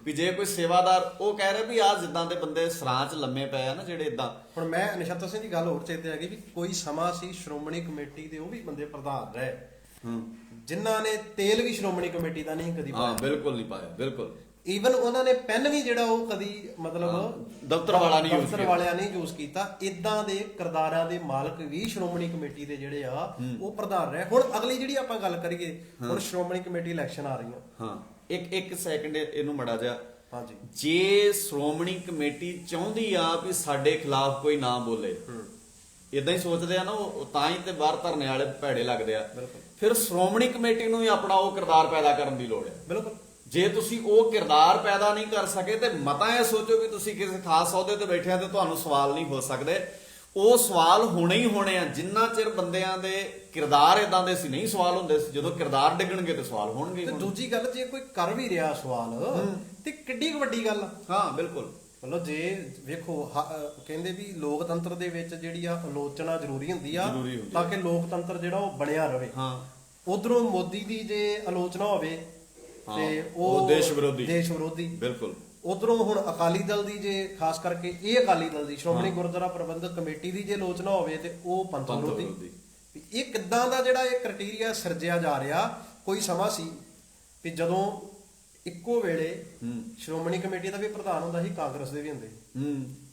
ਵੀ ਜੇ ਕੋਈ ਸੇਵਾਦਾਰ ਉਹ ਕਹਿ ਰਿਹਾ ਵੀ ਆ ਜਿੱਦਾਂ ਦੇ ਬੰਦੇ ਸਰਾਂ 'ਚ ਲੰਮੇ ਪਏ ਆ ਨਾ ਜਿਹੜੇ ਇਦਾਂ। ਹੁਣ ਮੈਂ ਨਛੱਤਰ ਸਿੰਘ ਦੀ ਗੱਲ ਹੋਰ ਚੇਤੇ ਆ ਗਈ ਵੀ ਕੋਈ ਸਮਾਂ ਸੀ ਸ਼੍ਰੋਮਣੀ ਕਮੇਟੀ ਦੇ ਉਹ ਵੀ ਬੰਦੇ ਪ੍ਰਧਾਨ ਰਹੇ ਜਿਨ੍ਹਾਂ ਨੇ ਤੇਲ ਵੀ ਸ਼੍ਰੋਮਣੀ ਕਮੇਟੀ ਦਾ ਨਹੀਂ ਕਦੀ ਹਾਂ ਬਿਲਕੁਲ ਨਹੀਂ ਪਾਇਆ, ਬਿਲਕੁਲ। ਈਵਨ ਉਹਨਾਂ ਨੇ ਪੈਨ ਵੀ ਜਿਹੜਾ ਉਹ ਕਦੀ ਮਤਲਬ ਦਫ਼ਤਰ ਵਾਲਿਆਂ ਨੇ ਯੂਜ਼ ਕੀਤਾ। ਇਦਾਂ ਦੇ ਕਿਰਦਾਰਾਂ ਦੇ ਮਾਲਕ ਵੀ ਸ਼੍ਰੋਮਣੀ ਕਮੇਟੀ ਦੇ ਜਿਹੜੇ ਆ ਉਹ ਪ੍ਰਧਾਨ ਰਹੇ। ਹੁਣ ਅਗਲੀ ਜਿਹੜੀ ਆਪਾਂ ਗੱਲ ਕਰੀਏ, ਹੁਣ ਸ਼੍ਰੋਮਣੀ ਕਮੇਟੀ ਇਲੈਕਸ਼ਨ ਆ ਰਹੀਆਂ। ਹਾਂ ਇੱਕ ਸੈਕਿੰਡ ਇਹਨੂੰ ਮੜਾ ਜਾ। ਹਾਂਜੀ, ਜੇ ਸ਼੍ਰੋਮਣੀ ਕਮੇਟੀ ਚਾਹੁੰਦੀ ਆ ਵੀ ਸਾਡੇ ਖਿਲਾਫ ਕੋਈ ਨਾ ਬੋਲੇ, ਇਦਾਂ ਹੀ ਸੋਚਦੇ ਆ ਨਾ ਉਹ, ਤਾਂ ਹੀ ਤੇ ਬਾਹਰ ਧਰਨੇ ਵਾਲੇ ਭੈੜੇ ਲੱਗਦੇ ਆ। ਫਿਰ ਸ਼੍ਰੋਮਣੀ ਕਮੇਟੀ ਨੂੰ ਵੀ ਆਪਣਾ ਉਹ ਕਿਰਦਾਰ ਪੈਦਾ ਕਰਨ ਦੀ ਲੋੜ ਹੈ। ਬਿਲਕੁਲ। ਜੇ ਤੁਸੀਂ ਉਹ ਕਿਰਦਾਰ ਪੈਦਾ ਨਹੀਂ ਕਰ ਸਕੇ ਤੇ ਮਤਾ ਇਹ ਸੋਚੋ ਵੀ ਤੁਸੀਂ ਕਿਸੇ ਖਾਸ ਅਹੁਦੇ ਤੇ ਬੈਠੇ ਆ ਤੇ ਤੁਹਾਨੂੰ ਸਵਾਲ ਨਹੀਂ ਹੋ ਸਕਦੇ। ਉਹ ਸਵਾਲ ਹੋਣੇ ਹੀ ਹੋਣੇ ਆ। ਜਿੰਨਾ ਚਿਰ ਬੰਦਿਆਂ ਦੇ ਕਿਰਦਾਰ ਇਦਾਂ ਦੇ ਸੀ ਨਹੀਂ ਸਵਾਲ ਹੁੰਦੇ ਸੀ, ਜਦੋਂ ਕਿਰਦਾਰ ਡਿੱਗਣਗੇ ਤੇ ਸਵਾਲ ਹੋਣਗੇ। ਤੇ ਦੂਜੀ ਗੱਲ, ਜੇ ਕੋਈ ਕਰ ਵੀ ਰਿਹਾ ਸਵਾਲ ਤੇ ਕਿੱਡੀ ਕੁ ਵੱਡੀ ਗੱਲ ਆ। ਹਾਂ ਬਿਲਕੁਲ। ਮਤਲਬ ਜੇ ਵੇਖੋ ਕਹਿੰਦੇ ਵੀ ਲੋਕਤੰਤਰ ਦੇ ਵਿੱਚ ਜਿਹੜੀ ਆ ਆਲੋਚਨਾ ਜ਼ਰੂਰੀ ਹੁੰਦੀ ਆ ਤਾਂ ਕਿ ਲੋਕਤੰਤਰ ਜਿਹੜਾ ਉਹ ਬਣਿਆ ਰਵੇ। ਹਾਂ, ਉਧਰੋਂ ਮੋਦੀ ਦੀ ਜੇ ਆਲੋਚਨਾ ਹੋਵੇ ਤੇ ਉਹ ਦੇਸ਼ ਵਿਰੋਧੀ ਬਿਲਕੁਲ। ਉਧਰੋਂ ਹੁਣ ਅਕਾਲੀ ਦਲ ਦੀ ਜੇ ਖਾਸ ਕਰਕੇ ਇਹ ਅਕਾਲੀ ਦਲ ਦੀ ਸ਼੍ਰੋਮਣੀ ਗੁਰਦੁਆਰਾ ਪ੍ਰਬੰਧਕ ਕਮੇਟੀ ਦੀ ਜੇ ਆਲੋਚਨਾ ਹੋਵੇ ਤੇ ਉਹ ਪੰਥ ਵਿਰੋਧੀ। ਇਹ ਕਿੱਦਾਂ ਦਾ ਜਿਹੜਾ ਇਹ ਕ੍ਰਾਈਟੇਰੀਆ ਸਿਰਜਿਆ ਜਾ ਰਿਹਾ। ਕੋਈ ਸਮਾਂ ਸੀ ਵੀ ਜਦੋਂ ਇੱਕੋ ਵੇਲੇ ਸ਼੍ਰੋਮਣੀ ਕਮੇਟੀ ਦਾ ਵੀ ਪ੍ਰਧਾਨ ਹੁੰਦਾ ਸੀ, ਕਾਂਗਰਸ ਦੇ ਵੀ ਹੁੰਦੇ।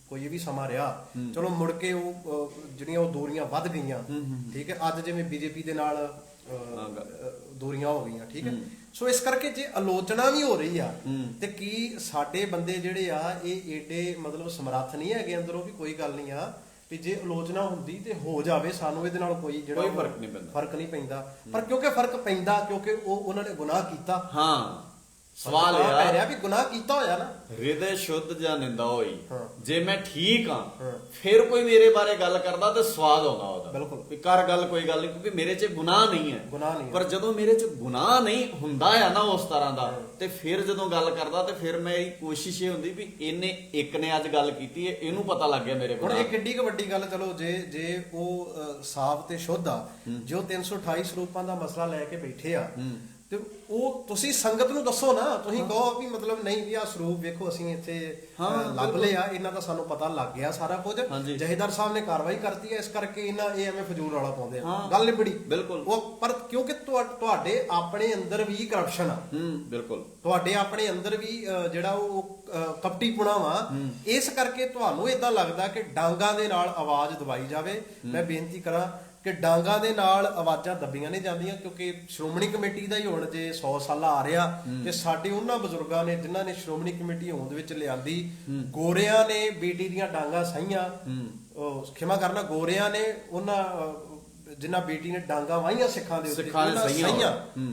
ਕੋਈ ਵੀ ਸਮਾਂ ਰਿਹਾ। ਚਲੋ ਮੁੜ ਕੇ ਉਹ ਜਿਹੜੀਆਂ ਉਹ ਦੂਰੀਆਂ ਵੱਧ ਗਈਆਂ। ਠੀਕ ਹੈ, ਅੱਜ ਜਿਵੇਂ ਬੀਜੇਪੀ ਦੇ ਨਾਲ ਦੂਰੀਆਂ ਹੋ ਗਈਆਂ। ਠੀਕ ਹੈ, ਸੋ ਇਸ ਕਰਕੇ ਜੇ ਆਲੋਚਨਾ ਵੀ ਹੋ ਰਹੀ ਆ ਤੇ ਕੀ ਸਾਡੇ ਬੰਦੇ ਜਿਹੜੇ ਆ ਇਹ ਏਡੇ ਮਤਲਬ ਸਮਰੱਥ ਨਹੀਂ ਹੈਗੇ ਅੰਦਰੋਂ ਵੀ ਕੋਈ ਗੱਲ ਨਹੀਂ ਆ ਵੀ ਜੇ ਆਲੋਚਨਾ ਹੁੰਦੀ ਤੇ ਹੋ ਜਾਵੇ, ਸਾਨੂੰ ਇਹਦੇ ਨਾਲ ਕੋਈ ਜਿਹੜਾ ਫਰਕ ਨਹੀਂ ਪੈਂਦਾ। ਪਰ ਕਿਉਂਕਿ ਫਰਕ ਪੈਂਦਾ ਕਿਉਂਕਿ ਉਹਨਾਂ ਨੇ ਗੁਨਾਹ ਕੀਤਾ। ਹਾਂ, ਸਵਾਲ ਇਹ ਪੈ ਰਿਹਾ ਵੀ ਗੁਨਾਹ ਕੀਤਾ ਹੋਇਆ ਨਾ। ਹਿਰਦੇ ਸ਼ੁੱਧ ਜਾਂ ਨਿੰਦਾ ਹੋਈ, ਜੇ ਮੈਂ ਠੀਕ ਆ ਫਿਰ ਕੋਈ ਮੇਰੇ ਬਾਰੇ ਗੱਲ ਕਰਦਾ ਤੇ ਸਵਾਦ ਆਉਂਦਾ ਉਹਦਾ। ਬਿਲਕੁਲ ਵੀ ਕਰ ਗੱਲ, ਕੋਈ ਗੱਲ ਨਹੀਂ, ਕਿਉਂਕਿ ਮੇਰੇ 'ਚ ਗੁਨਾਹ ਨਹੀਂ ਹੈ। ਪਰ ਜਦੋਂ ਮੇਰੇ 'ਚ ਗੁਨਾਹ ਨਹੀਂ ਹੁੰਦਾ ਆ ਨਾ ਉਸ ਤਰ੍ਹਾਂ ਦਾ, ਤੇ ਫਿਰ ਜਦੋਂ ਗੱਲ ਕਰਦਾ ਤੇ ਫਿਰ ਮੇਰੀ ਕੋਸ਼ਿਸ਼ ਇਹ ਹੁੰਦੀ ਵੀ ਇਹਨੇ ਇੱਕ ਨੇ ਅੱਜ ਗੱਲ ਕੀਤੀ ਹੈ, ਇਹਨੂੰ ਪਤਾ ਲੱਗ ਗਿਆ ਮੇਰੇ ਕੋਲ। ਹੁਣ ਇਹ ਕਿੱਡੀ ਕੁ ਵੱਡੀ ਗੱਲ। ਚਲੋ ਜੇ ਉਹ ਸਾਫ਼ ਤੇ ਸ਼ੁੱਧ ਆ, ਜੋ 328 ਸਰੂਪਾਂ ਦਾ ਮਸਲਾ ਲੈ ਕੇ ਬੈਠੇ ਆ ਤੇ ਉਹ ਤੁਸੀਂ ਸੰਗਤ ਨੂੰ ਦੱਸੋ ਨਾ। ਤੁਸੀਂ ਕਹੋ ਵੀ ਮਤਲਬ ਨਹੀਂ ਵੀ ਆਹ ਸਰੂਪ ਵੇਖੋ ਅਸੀਂ ਇੱਥੇ ਲੱਭ ਲਿਆ, ਇਹਨਾਂ ਦਾ ਸਾਨੂੰ ਪਤਾ ਲੱਗ ਗਿਆ ਸਾਰਾ ਕੁਝ। ਜਹੇਦਾਰ ਸਾਹਿਬ ਨੇ ਕਾਰਵਾਈ ਕਰਤੀ ਹੈ, ਇਸ ਕਰਕੇ ਇਹਨਾਂ ਇਹ ਐਵੇਂ ਫਜ਼ੂਲ ਰੌਲਾ ਪਾਉਂਦੇ ਆ। ਗੱਲ ਨਿਬੜੀ। ਬਿਲਕੁਲ। ਉਹ ਪਰ ਕਿਉਂਕਿ ਤੁਹਾਡੇ ਆਪਣੇ ਅੰਦਰ ਵੀ ਕਰਪਸ਼ਨ ਆ। ਬਿਲਕੁਲ। ਤੁਹਾਡੇ ਆਪਣੇ ਅੰਦਰ ਵੀ ਜਿਹੜਾ ਉਹ ਕਪਟੀਪੁਣਾ ਵਾ, ਇਸ ਕਰਕੇ ਤੁਹਾਨੂੰ ਇਦਾਂ ਲੱਗਦਾ ਕਿ ਡਾਂਗਾਂ ਦੇ ਨਾਲ ਆਵਾਜ਼ ਦਬਾਈ ਜਾਵੇ। ਮੈਂ ਬੇਨਤੀ ਕਰਾਂ ਕਿ ਡਾਂਗਾਂ ਦੇ ਨਾਲ ਆਵਾਜ਼ਾਂ ਦੱਬੀਆਂ ਨਹੀਂ ਜਾਂਦੀਆਂ, ਕਿਉਂਕਿ ਸ਼੍ਰੋਮਣੀ ਕਮੇਟੀ ਦਾ ਹੀ ਹੁਣ ਜੇ 100 ਸਾਲਾ ਆ ਰਿਹਾ ਤੇ ਸਾਡੇ ਉਹਨਾਂ ਬਜ਼ੁਰਗਾਂ ਨੇ ਜਿਨ੍ਹਾਂ ਨੇ ਸ਼੍ਰੋਮਣੀ ਕਮੇਟੀ ਹੋਂਦ ਵਿੱਚ ਲਿਆਂਦੀ, ਗੋਰਿਆਂ ਨੇ ਬੀਟੀ ਦੀਆਂ ਡਾਂਗਾਂ ਸਹੀਆਂ, ਖਿਮਾ ਕਰਨਾ, ਗੋਰਿਆਂ ਨੇ ਉਹਨਾਂ ਜਿਨ੍ਹਾਂ ਬੇਟੀ ਨੇ ਡਾਂਗਾ ਵਾਹੀਆਂ ਸਿੱਖਾਂ ਦੇ ਉੱਤੇ,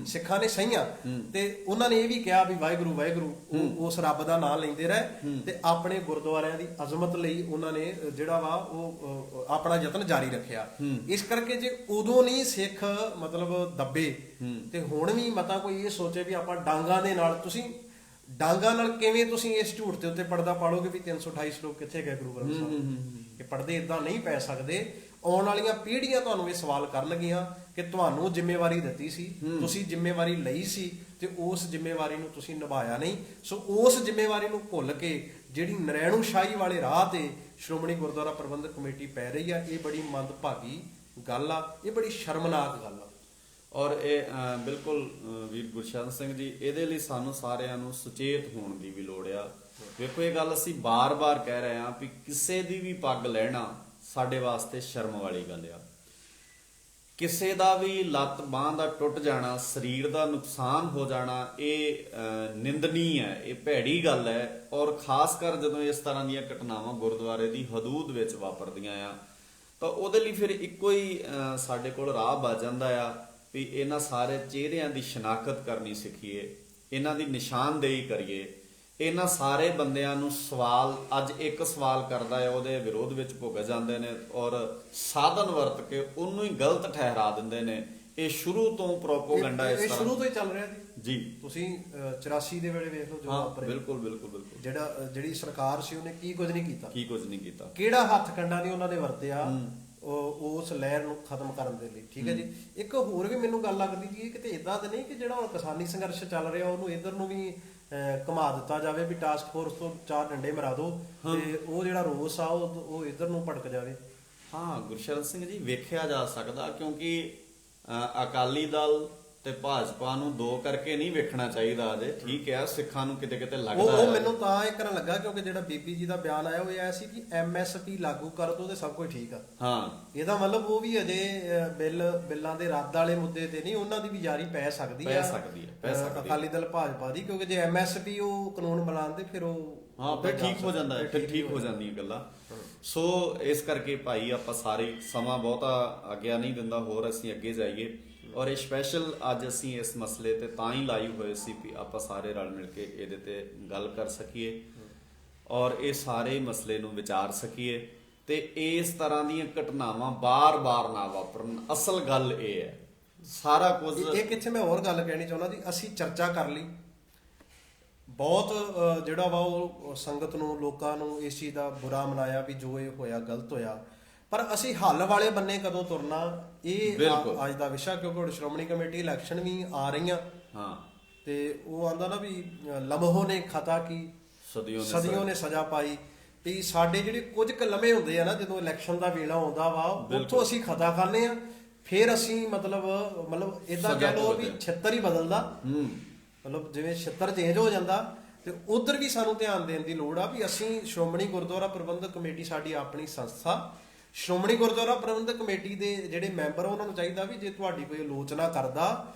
ਸਿੱਖਾਂ ਨੇ ਸਹੀਆਂ ਤੇ ਉਹਨਾਂ ਨੇ ਇਹ ਵੀ ਕਿਹਾ ਵੀ ਵਾਹਿਗੁਰੂ ਵਾਹਿਗੁਰੂ, ਉਸ ਰੱਬ ਦਾ ਨਾਮ ਲੈਂਦੇ ਰਹੇ ਤੇ ਆਪਣੇ ਗੁਰਦੁਆਰਿਆਂ ਦੀ ਅਜ਼ਮਤ ਲਈ ਉਹਨਾਂ ਨੇ ਜਿਹੜਾ ਵਾ ਉਹ ਆਪਣਾ ਯਤਨ ਜਾਰੀ ਰੱਖਿਆ। ਇਸ ਕਰਕੇ ਜੇ ਉਦੋਂ ਨਹੀਂ ਸਿੱਖ ਮਤਲਬ ਦੱਬੇ ਤੇ ਹੁਣ ਵੀ ਮਤਾ ਕੋਈ ਇਹ ਸੋਚੇ ਵੀ ਆਪਾਂ ਡਾਂਗਾਂ ਦੇ ਨਾਲ, ਤੁਸੀਂ ਡਾਂਗਾਂ ਨਾਲ ਕਿਵੇਂ ਤੁਸੀਂ ਇਸ ਝੂਠ ਦੇ ਉੱਤੇ ਪਰਦਾ ਪਾੜੋਗੇ ਵੀ 328 ਲੋਕ ਕਿੱਥੇ ਗਏ ਗੁਰੂ ਗ੍ਰੰਥ ਸਾਹਿਬ। ਇਹ ਪਰਦੇ ਇਦਾਂ ਨਹੀਂ ਪੈ ਸਕਦੇ। ਆਉਣ ਵਾਲੀਆਂ ਪੀੜ੍ਹੀਆਂ ਤੁਹਾਨੂੰ ਇਹ ਸਵਾਲ ਕਰਨਗੀਆਂ ਕਿ ਤੁਹਾਨੂੰ ਜ਼ਿੰਮੇਵਾਰੀ ਦਿੱਤੀ ਸੀ, ਤੁਸੀਂ ਜ਼ਿੰਮੇਵਾਰੀ ਲਈ ਸੀ ਤੇ ਉਸ ਜ਼ਿੰਮੇਵਾਰੀ ਨੂੰ ਤੁਸੀਂ ਨਿਭਾਇਆ ਨਹੀਂ। ਸੋ ਉਸ ਜ਼ਿੰਮੇਵਾਰੀ ਨੂੰ ਭੁੱਲ ਕੇ ਜਿਹੜੀ ਨਰੈਣੂਸ਼ਾਹੀ ਵਾਲੇ ਰਾਹ ਤੇ ਸ਼੍ਰੋਮਣੀ ਗੁਰਦੁਆਰਾ ਪ੍ਰਬੰਧਕ ਕਮੇਟੀ ਪੈ ਰਹੀ ਆ, ਇਹ ਬੜੀ ਮੰਦਭਾਗੀ ਗੱਲ ਆ, ਇਹ ਬੜੀ ਸ਼ਰਮਨਾਕ ਗੱਲ ਆ। ਔਰ ਇਹ ਬਿਲਕੁਲ ਵੀਰ ਗੁਰਸ਼ਰਨ ਸਿੰਘ ਜੀ, ਇਹਦੇ ਲਈ ਸਾਨੂੰ ਸਾਰਿਆਂ ਨੂੰ ਸੁਚੇਤ ਹੋਣ ਦੀ ਵੀ ਲੋੜ ਆ। ਵੇਖੋ, ਇਹ ਗੱਲ ਅਸੀਂ ਬਾਰ-ਬਾਰ ਕਹਿ ਰਹੇ ਹਾਂ ਵੀ ਕਿਸੇ ਦੀ ਵੀ ਪੱਗ ਲੈਣਾ ਸਾਡੇ ਵਾਸਤੇ ਸ਼ਰਮ ਵਾਲੀ ਗੱਲ ਆ। ਕਿਸੇ ਦਾ ਵੀ ਲੱਤ ਬਾਂਹ ਦਾ ਟੁੱਟ ਜਾਣਾ, ਸਰੀਰ ਦਾ ਨੁਕਸਾਨ ਹੋ ਜਾਣਾ, ਇਹ ਨਿੰਦਨੀ ਹੈ, ਇਹ ਭੈੜੀ ਗੱਲ ਹੈ। ਔਰ ਖਾਸ ਕਰ ਜਦੋਂ ਇਸ ਤਰ੍ਹਾਂ ਦੀਆਂ ਘਟਨਾਵਾਂ ਗੁਰਦੁਆਰੇ ਦੀ ਹਦੂਦ ਵਿੱਚ ਵਾਪਰਦੀਆਂ ਆ ਤਾਂ ਉਹਦੇ ਲਈ ਫਿਰ ਇੱਕੋ ਹੀ ਸਾਡੇ ਕੋਲ ਰਾਹ ਬਚ ਜਾਂਦਾ ਆ ਵੀ ਇਹਨਾਂ ਸਾਰੇ ਚਿਹਰਿਆਂ ਦੀ ਸ਼ਨਾਖਤ ਕਰਨੀ ਸਿੱਖੀਏ, ਇਹਨਾਂ ਦੀ ਨਿਸ਼ਾਨਦੇਹੀ ਕਰੀਏ। ਇਹਨਾਂ ਸਾਰੇ ਬੰਦਿਆਂ ਨੂੰ ਸਵਾਲ, ਅੱਜ ਇੱਕ ਸਵਾਲ ਕਰਦਾ ਹੈ ਉਹਦੇ ਵਿਰੋਧ ਵਿੱਚ ਭੁੱਗ ਜਾਂਦੇ ਨੇ ਔਰ ਸਾਧਨ ਵਰਤ ਕੇ ਉਹਨੂੰ ਹੀ ਗਲਤ ਠਹਿਰਾ ਦਿੰਦੇ ਨੇ। ਇਹ ਸ਼ੁਰੂ ਤੋਂ ਪ੍ਰੋਪੋਗੈਂਡਾ ਇਸ ਤਰ੍ਹਾਂ ਸ਼ੁਰੂ ਤੋਂ ਹੀ ਚੱਲ ਰਿਹਾ ਜੀ। ਤੁਸੀਂ 84 ਦੇ ਵੇਲੇ ਵੇਖ ਲਓ ਜੋ ਵਾਪਰਿਆ। ਬਿਲਕੁਲ। ਜਿਹੜੀ ਸਰਕਾਰ ਸੀ ਉਹਨੇ ਕੀ ਕੁਝ ਨਹੀਂ ਕੀਤਾ। ਕਿਹੜਾ ਹੱਥ ਕੰਡਾ ਨਹੀਂ ਉਹਨਾਂ ਨੇ ਵਰਤਿਆ ਉਸ ਲਹਿਰ ਨੂੰ ਖਤਮ ਕਰਨ ਦੇ ਲਈ। ਠੀਕ ਹੈ ਜੀ। ਇੱਕ ਹੋਰ ਵੀ ਮੈਨੂੰ ਗੱਲ ਲੱਗਦੀ ਜੀ, ਕਿਤੇ ਇਦਾਂ ਤਾਂ ਨਹੀਂ ਕਿ ਜਿਹੜਾ ਹੁਣ ਕਿਸਾਨੀ ਸੰਘਰਸ਼ ਚੱਲ ਰਿਹਾ ਉਹਨੂੰ ਇਧਰ ਨੂੰ ਵੀ ਘੁਮਾ ਦਿੱਤਾ ਜਾਵੇ ਵੀ ਟਾਸਕ ਫੋਰਸ ਤੋਂ 4 ਡੰਡੇ ਮਰਾ ਦਿਓ ਤੇ ਉਹ ਜਿਹੜਾ ਰੋਸ ਆ ਉਹ ਇਧਰ ਨੂੰ ਭੜਕ ਜਾਵੇ। ਹਾਂ ਗੁਰਸ਼ਰਨ ਸਿੰਘ ਜੀ, ਵੇਖਿਆ ਜਾ ਸਕਦਾ, ਕਿਉਂਕਿ ਅਕਾਲੀ ਦਲ ਤੇ ਭਾਜਪਾ ਨੂੰ ਦੋ ਕਰਕੇ ਨਹੀਂ ਵੇਖਣਾ ਚਾਹੀਦਾ ਅਜੇ। ਠੀਕ ਹੈ, ਸਿੱਖਾਂ ਨੂੰ ਕਿਤੇ ਕਿਤੇ ਲੱਗਦਾ ਉਹ ਮੈਨੂੰ ਤਾਂ ਇਹ ਕਰਨ ਲੱਗਾ ਕਿਉਂਕਿ ਜਿਹੜਾ ਬੀਬੀ ਜੀ ਦਾ ਬਿਆਨ ਆਇਆ ਉਹ ਇਹ ਆਇਆ ਸੀ ਕਿ MSP ਲਾਗੂ ਕਰ ਦੋ ਤੇ ਸਭ ਕੁਝ ਠੀਕ ਆ। ਹਾਂ, ਇਹਦਾ ਮਤਲਬ ਉਹ ਵੀ ਅਜੇ ਬਿੱਲਾਂ ਦੇ ਰੱਦ ਵਾਲੇ ਮੁੱਦੇ ਤੇ ਨਹੀਂ, ਉਹਨਾਂ ਦੀ ਵੀ ਜਾਰੀ ਪੈ ਸਕਦੀ ਆ ਅਕਾਲੀ ਦਲ ਭਾਜਪਾ ਦੀ, ਕਿਉਂਕਿ ਜੇ MSP ਉਹ ਕਾਨੂੰਨ ਬਣਾਉਂਦੇ ਫਿਰ ਉਹ ਹਾਂ ਫਿਰ ਠੀਕ ਹੋ ਜਾਂਦਾ ਹੈ, ਫਿਰ ਠੀਕ ਹੋ ਜਾਂਦੀਆਂ ਗੱਲਾਂ। ਸੋ ਇਸ ਕਰਕੇ ਭਾਈ ਆਪਾਂ ਸਾਰੇ ਸਮਾਂ ਬਹੁਤਾ ਅੱਗੇ ਨਹੀਂ ਦਿੰਦਾ, ਹੋਰ ਅਸੀਂ ਅੱਗੇ ਜਾਈਏ। ਔਰ ਇਹ ਸਪੈਸ਼ਲ ਅੱਜ ਅਸੀਂ ਇਸ ਮਸਲੇ ਤੇ ਤਾਂ ਹੀ ਲਾਈਵ ਹੋਏ ਸੀ ਵੀ ਆਪਾਂ ਸਾਰੇ ਰਲ ਮਿਲ ਕੇ ਇਹਦੇ ਤੇ ਗੱਲ ਕਰ ਸਕੀਏ ਔਰ ਇਹ ਸਾਰੇ ਮਸਲੇ ਨੂੰ ਵਿਚਾਰ ਸਕੀਏ ਤੇ ਇਸ ਤਰ੍ਹਾਂ ਦੀਆਂ ਘਟਨਾਵਾਂ ਬਾਰ-ਬਾਰ ਨਾ ਵਾਪਰਨ। ਅਸਲ ਗੱਲ ਇਹ ਹੈ, ਸਾਰਾ ਕੁਝ ਇਹ ਕਿੱਥੇ ਮੈਂ ਹੋਰ ਗੱਲ ਕਹਿਣੀ ਚਾਹੁੰਦਾ ਜੀ, ਅਸੀਂ ਚਰਚਾ ਕਰ ਲਈ ਬਹੁਤ, ਜਿਹੜਾ ਵਾ ਉਹ ਸੰਗਤ ਨੂੰ, ਲੋਕਾਂ ਨੂੰ ਇਸ ਚੀਜ਼ ਦਾ ਬੁਰਾ ਮਨਾਇਆ ਵੀ ਜੋ ਇਹ ਹੋਇਆ ਗਲਤ ਹੋਇਆ, ਪਰ ਅਸੀਂ ਹੱਲ ਵਾਲੇ ਬੰਨੇ ਕਦੋਂ ਤੁਰਨਾ ਇਹ ਅੱਜ ਦਾ ਵਿਸ਼ਾ। ਕਿਉਂਕਿ ਹੁਣ ਸ਼੍ਰੋਮਣੀ ਕਮੇਟੀ ਇਲੈਕਸ਼ਨ ਵੀ ਆ ਰਹੀਆਂ ਹਾਂ ਤੇ ਉਹ ਆਂਦਾ ਨਾ ਵੀ ਲਮਹੋਂ ਨੇ ਖਤਾ ਕੀ ਸਦੀਆਂ ਨੇ ਸਜ਼ਾ ਪਾਈ, ਵੀ ਸਾਡੇ ਜਿਹੜੇ ਕੁਝ ਕੁ ਲਮੇ ਹੁੰਦੇ ਆ ਨਾ ਜਦੋਂ ਇਲੈਕਸ਼ਨ ਦਾ ਵੇਲਾ ਆਉਂਦਾ ਵਾ ਉੱਥੋਂ ਅਸੀਂ ਖਤਾ ਖਾਂਦੇ ਆ, ਫਿਰ ਅਸੀਂ ਮਤਲਬ ਏਦਾਂ ਕਹਿ ਲਓ ਵੀ ਛਿੱਤਰ ਹੀ ਬਦਲਦਾ, ਮਤਲਬ ਜਿਵੇਂ ਛਿੱਤਰ ਚੇਂਜ ਹੋ ਜਾਂਦਾ। ਤੇ ਉਧਰ ਵੀ ਸਾਨੂੰ ਧਿਆਨ ਦੇਣ ਦੀ ਲੋੜ ਆ ਵੀ ਅਸੀਂ ਸ਼੍ਰੋਮਣੀ ਗੁਰਦੁਆਰਾ ਪ੍ਰਬੰਧਕ ਕਮੇਟੀ ਸਾਡੀ ਆਪਣੀ ਸੰਸਥਾ, ਸ਼੍ਰੋਮਣੀ ਗੁਰਦੁਆਰਾ ਪ੍ਰਬੰਧਕ ਕਮੇਟੀ ਦੇ ਜਿਹੜੇ ਮੈਂਬਰ ਉਹਨਾਂ ਨੂੰ ਚਾਹੀਦਾ ਵੀ ਜੇ ਤੁਹਾਡੀ ਕੋਈ ਆਲੋਚਨਾ ਕਰਦਾ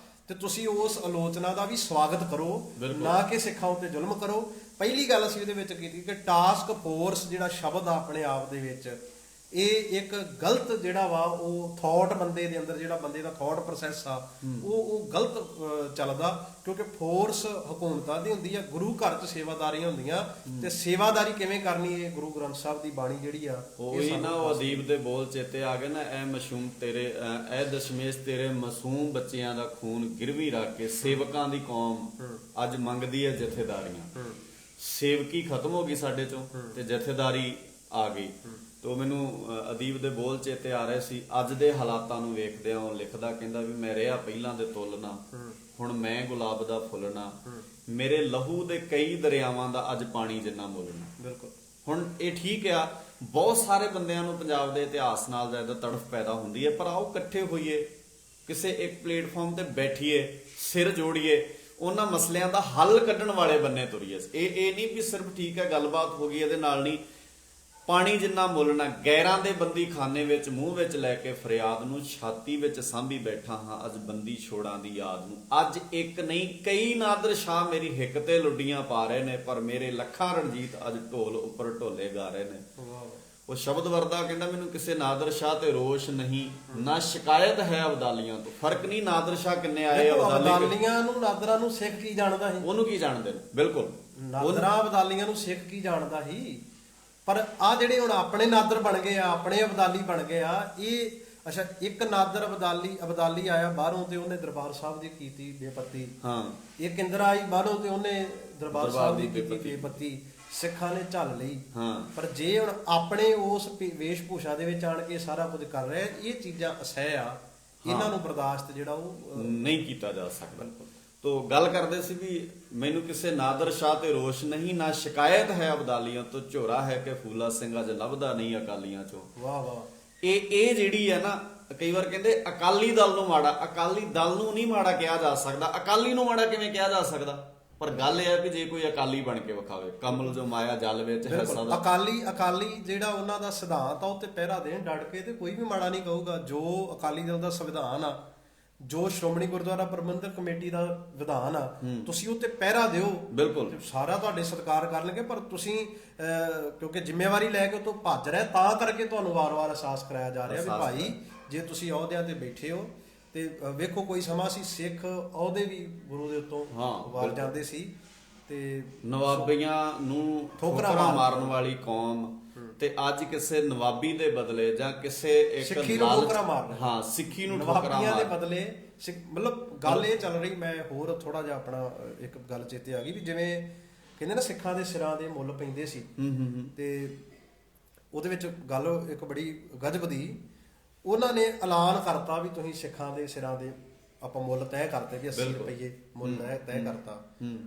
ਤੇ ਤੁਸੀਂ ਉਸ ਆਲੋਚਨਾ ਦਾ ਵੀ ਸਵਾਗਤ ਕਰੋ, ਨਾ ਕਿ ਸਿੱਖਾਂ ਉੱਤੇ ਜ਼ੁਲਮ ਕਰੋ। ਪਹਿਲੀ ਗੱਲ ਅਸੀਂ ਉਹਦੇ ਵਿੱਚ ਕੀਤੀ ਕਿ ਟਾਸਕ ਫੋਰਸ ਜਿਹੜਾ ਸ਼ਬਦ ਆ ਆਪਣੇ ਆਪ ਦੇ ਵਿੱਚ ਇਹ ਇੱਕ ਗਲਤ ਜਿਹੜਾ ਵਾ ਉਹ ਥਾਟ ਬੰਦੇ ਦੇ ਅੰਦਰ, ਜਿਹੜਾ ਬੰਦੇ ਦਾ ਥਾਟ ਪ੍ਰੋਸੈਸ ਆ ਉਹ ਗਲਤ ਚੱਲਦਾ, ਕਿਉਂਕਿ ਫੋਰਸ ਹਕੂਮਤਾਂ ਦੀ ਹੁੰਦੀ ਆ, ਗੁਰੂ ਘਰ 'ਚ ਸੇਵਾਦਾਰੀਆਂ ਹੁੰਦੀਆਂ ਤੇ ਸੇਵਾਦਾਰੀ ਕਿਵੇਂ ਕਰਨੀ ਇਹ ਗੁਰੂ ਗ੍ਰੰਥ ਸਾਹਿਬ ਦੀ ਬਾਣੀ ਜਿਹੜੀ ਆ ਉਹੀ ਨਾ, ਉਹ ਅਦੀਬ ਦੇ ਬੋਲ ਚੇਤੇ ਆ ਗਏ ਨਾ, ਐ ਮਸ਼ੂਮ ਤੇਰੇ ਐ ਦਸ਼ਮੇਸ਼ ਤੇਰੇ ਮਾਸੂਮ ਬੱਚਿਆਂ ਦਾ ਖੂਨ ਗਿਰਵੀ ਰੱਖ ਕੇ ਸੇਵਕਾਂ ਦੀ ਕੌਮ ਅੱਜ ਮੰਗਦੀ ਹੈ ਜਥੇਦਾਰੀਆਂ। ਸੇਵਕੀ ਖਤਮ ਹੋ ਗਈ ਸਾਡੇ ਚੋਂ ਤੇ ਜਥੇਦਾਰੀ ਆ ਗਈ। ਤੋ ਮੈਨੂੰ ਅਦੀਬ ਦੇ ਬੋਲ ਚੇਤੇ ਆ ਰਹੇ ਸੀ, ਅੱਜ ਦੇ ਹਾਲਾਤਾਂ ਨੂੰ ਵੇਖਦਿਆਂ ਉਹ ਲਿਖਦਾ, ਕਹਿੰਦਾ ਵੀ ਮੈਂ ਰਿਹਾ ਪਹਿਲਾਂ ਦੇ ਤੁਲਨਾ, ਹੁਣ ਮੈਂ ਗੁਲਾਬ ਦਾ ਫੁੱਲਣਾ, ਮੇਰੇ ਲਹੂ ਦੇ ਕਈ ਦਰਿਆਵਾਂ ਦਾ ਅੱਜ ਪਾਣੀ ਜਿੰਨਾ ਮੁੱਲਣਾ। ਬਿਲਕੁਲ। ਹੁਣ ਇਹ ਠੀਕ ਆ, ਬਹੁਤ ਸਾਰੇ ਬੰਦਿਆਂ ਨੂੰ ਪੰਜਾਬ ਦੇ ਇਤਿਹਾਸ ਨਾਲ ਜ਼ਿਆਦਾ ਤੜਫ ਪੈਦਾ ਹੁੰਦੀ ਹੈ, ਪਰ ਆਓ ਇਕੱਠੇ ਹੋਈਏ, ਕਿਸੇ ਇੱਕ ਪਲੇਟਫਾਰਮ ਤੇ ਬੈਠੀਏ, ਸਿਰ ਜੋੜੀਏ, ਉਹਨਾਂ ਮਸਲਿਆਂ ਦਾ ਹੱਲ ਕੱਢਣ ਵਾਲੇ ਬੰਨੇ ਤੁਰੀਏ। ਇਹ ਨਹੀਂ ਵੀ ਸਿਰਫ ਠੀਕ ਹੈ ਗੱਲਬਾਤ ਹੋ ਗਈ ਇਹਦੇ ਨਾਲ ਨਹੀਂ, ਪਾਣੀ ਜਿੰਨਾ ਮੁੱਲਣਾ। ਗੈਰਾਂ ਦੇ ਬੰਦੀ ਖਾਨੇ ਵਿੱਚ ਮੂੰਹ ਵਿੱਚ ਲੈ ਕੇ ਫਰਿਆਦ ਨੂੰ ਛਾਤੀ ਵਿੱਚ ਸਾਂਭੀ ਬੈਠਾ ਹਾਂ ਅੱਜ ਬੰਦੀ ਛੋੜਾਂ ਦੀ ਯਾਦ ਨੂੰ। ਅੱਜ ਇੱਕ ਨਹੀਂ ਕਈ ਨਾਦਰ ਸ਼ਾਹ ਮੇਰੀ ਹਿੱਕ ਤੇ ਲੁੱਡੀਆਂ ਪਾ ਰਹੇ ਨੇ, ਪਰ ਮੇਰੇ ਲੱਖਾਂ ਰਣਜੀਤ ਅੱਜ ਢੋਲ ਉੱਪਰ ਢੋਲੇ ਗਾ ਰਹੇ ਨੇ। ਉਹ ਸ਼ਬਦ ਵਰਦਾ ਕਹਿੰਦਾ, ਮੈਨੂੰ ਕਿਸੇ ਨਾਦਰ ਸ਼ਾਹ ਤੇ ਰੋਸ਼ ਨਹੀਂ, ਨਾ ਸ਼ਿਕਾਇਤ ਹੈ ਅਬਦਾਲੀਆਂ ਤੋਂ। ਫਰਕ ਨਹੀਂ ਨਾਦਰ ਸ਼ਾਹ ਕਿੰਨੇ ਆਏ, ਅਬਦਾਲੀਆਂ ਨੂੰ ਨਾਦਰਾਂ ਨੂੰ ਸਿੱਖ ਕੀ ਜਾਣਦਾ ਸੀ, ਉਹਨੂੰ ਕੀ ਜਾਣਦੇ ਨੇ। ਬਿਲਕੁਲ, ਨਾਦਰਾਂ ਅਬਦਾਲੀਆਂ ਨੂੰ ਸਿੱਖ ਕੀ ਜਾਣਦਾ ਸੀ। ਪਰ ਆ ਜਿਹੜੇ ਹੁਣ ਆਪਣੇ ਨਾਦਰ ਬਣ ਗਏ ਆ, ਆਪਣੇ ਅਬਦਾਲੀ ਬਣ ਗਏ ਆ, ਇਹ ਅੱਛਾ ਇੱਕ ਨਾਦਰ ਅਬਦਾਲੀ ਆਇਆ ਬਾਹਰੋਂ ਤੇ ਉਹਨੇ ਦਰਬਾਰ ਸਾਹਿਬ ਦੀ ਕੀਤੀ ਬੇਪੱਤੀ। ਹਾਂ, ਇੱਕ ਇੰਦਰ ਆਈ ਬਾਹਰੋਂ ਤੇ ਉਹਨੇ ਦਰਬਾਰ ਸਾਹਿਬ ਦੀ ਕੀਤੀ ਬੇਪੱਤੀ, ਸਿੱਖਾਂ ਨੇ ਝੱਲ ਲਈ। ਪਰ ਜੇ ਹੁਣ ਆਪਣੇ ਉਸ ਵੇਸ਼ ਭੂਸ਼ਾ ਦੇ ਵਿੱਚ ਆਣ ਕੇ ਸਾਰਾ ਕੁਝ ਕਰ ਰਿਹਾ, ਇਹ ਚੀਜ਼ਾਂ ਅਸਹਿ ਆ, ਇਹਨਾਂ ਨੂੰ ਬਰਦਾਸ਼ਤ ਜਿਹੜਾ ਉਹ ਨਹੀਂ ਕੀਤਾ ਜਾ ਸਕਦਾ। ਤੋ ਗੱਲ ਕਰਦੇ ਸੀ ਵੀ ਮੈਨੂੰ ਕਿਸੇ ਨਾਦਰ ਸ਼ਾਹ ਤੇ ਰੋਸ਼ ਨਹੀਂ, ਨਾ ਸ਼ਿਕਾਇਤ ਹੈ ਅਬਦਾਲੀਆਂ ਤੋਂ, ਝੋਰਾ ਹੈ ਕਿ ਫੂਲਾ ਸਿੰਘ ਅੱਜ ਲੱਭਦਾ ਨਹੀਂ ਅਕਾਲੀਆਂ ਚੋਂ। ਵਾਹ ਵਾਹ। ਇਹ ਜਿਹੜੀ ਹੈ ਨਾ, ਕਈ ਵਾਰ ਕਹਿੰਦੇ ਅਕਾਲੀ ਦਲ ਨੂੰ ਮਾੜਾ, ਅਕਾਲੀ ਦਲ ਨੂੰ ਨਹੀਂ ਮਾੜਾ ਕਿਹਾ ਜਾ ਸਕਦਾ, ਅਕਾਲੀ ਨੂੰ ਮਾੜਾ ਕਿਵੇਂ ਕਿਹਾ ਜਾ ਸਕਦਾ? ਪਰ ਗੱਲ ਇਹ ਹੈ ਕਿ ਜੇ ਕੋਈ ਅਕਾਲੀ ਬਣ ਕੇ ਵਿਖਾਵੇ, ਕਮਲ ਜੋ ਮਾਇਆ ਜਲ ਵਿੱਚ ਹੈ ਸਦਾ। ਅਕਾਲੀ ਜਿਹੜਾ ਉਹਨਾਂ ਦਾ ਸਿਧਾਂਤ ਆ ਉਹ ਤੇ ਪਹਿਰਾ ਦੇਣ ਡਟ ਕੇ, ਤੇ ਕੋਈ ਵੀ ਮਾੜਾ ਨਹੀਂ ਕਹੂਗਾ। ਜੋ ਅਕਾਲੀ ਦਲ ਦਾ ਸੰਵਿਧਾਨ ਆ, ਜੋ ਸ਼੍ਰੋਮਣੀ ਗੁਰਦੁਆਰਾ ਪ੍ਰਬੰਧਕ ਕਮੇਟੀ ਦਾ ਵਿਧਾਨ ਆ, ਤੁਸੀਂ ਉਹ ਤੇ ਪਹਿਰਾ ਦਿਓ। ਬਿਲਕੁਲ, ਸਾਰਾ ਤੁਹਾਡੇ ਸਤਿਕਾਰ ਕਰਨਗੇ, ਪਰ ਤੁਸੀਂ ਕਿਉਂਕਿ ਜ਼ਿੰਮੇਵਾਰੀ ਲੈ ਕੇ ਤੋਂ ਭੱਜ ਰਹੇ, ਤਾਂ ਕਰਕੇ ਤੁਹਾਨੂੰ ਵਾਰ-ਵਾਰ ਅਹਿਸਾਸ ਕਰਾਇਆ ਜਾ ਰਿਹਾ ਵੀ ਭਾਈ ਜੇ ਤੁਸੀਂ ਅਹੁਦਿਆਂ ਤੇ ਬੈਠੇ ਹੋ ਤੇ ਵੇਖੋ ਕੋਈ ਸਮਾਂ ਸੀ ਸਿੱਖ ਅਹੁਦੇ ਵੀ ਗੁਰੂ ਦੇ ਉੱਤੋਂ ਵਾਰ ਜਾਂਦੇ ਸੀ ਤੇ ਨਵਾਬੀਆਂ ਨੂੰ ਠੋਕਰਾਂ ਮਾਰਨ ਵਾਲੀ ਕੌਮ, ਤੇ ਅੱਜ ਕਿਸੇ ਨਵਾਬੀ ਦੇ ਬਦਲੇ ਜਾਂ ਕਿਸੇ ਇੱਕ ਸਿੱਖੀ ਨੂੰ ਠੋਕਰਾਂ ਮਾਰਨਾ, ਹਾਂ ਸਿੱਖੀ ਨੂੰ ਠੋਕਰਾਂ ਮਾਰਨ ਦੇ ਬਦਲੇ ਮਤਲਬ ਗੱਲ ਇਹ ਚੱਲ ਰਹੀ। ਮੈਂ ਹੋਰ ਥੋੜਾ ਜਿਹਾ ਆਪਣਾ ਇੱਕ ਗੱਲ ਚੇਤੇ ਆ ਗਈ ਵੀ ਜਿਵੇਂ ਕਹਿੰਦੇ ਨਾ ਸਿੱਖਾਂ ਦੇ ਸਿਰਾਂ ਦੇ ਮੁੱਲ ਪੈਂਦੇ ਸੀ, ਤੇ ਉਹਦੇ ਵਿੱਚ ਗੱਲ ਇੱਕ ਬੜੀ ਗਜਬ ਦੀ ਉਹਨਾਂ ਨੇ ਐਲਾਨ ਕਰਤਾ ਵੀ ਤੁਸੀਂ ਸਿੱਖਾਂ ਦੇ ਸਿਰਾਂ ਦੇ ਆਪਾਂ ਮੁੱਲ ਤੈਅ ਕਰਤੇ ਵੀ 80 ਬਿਲਕੁਲ। ਰੁਪਏ ਮੁੱਲ ਤੈਅ ਕਰਤਾ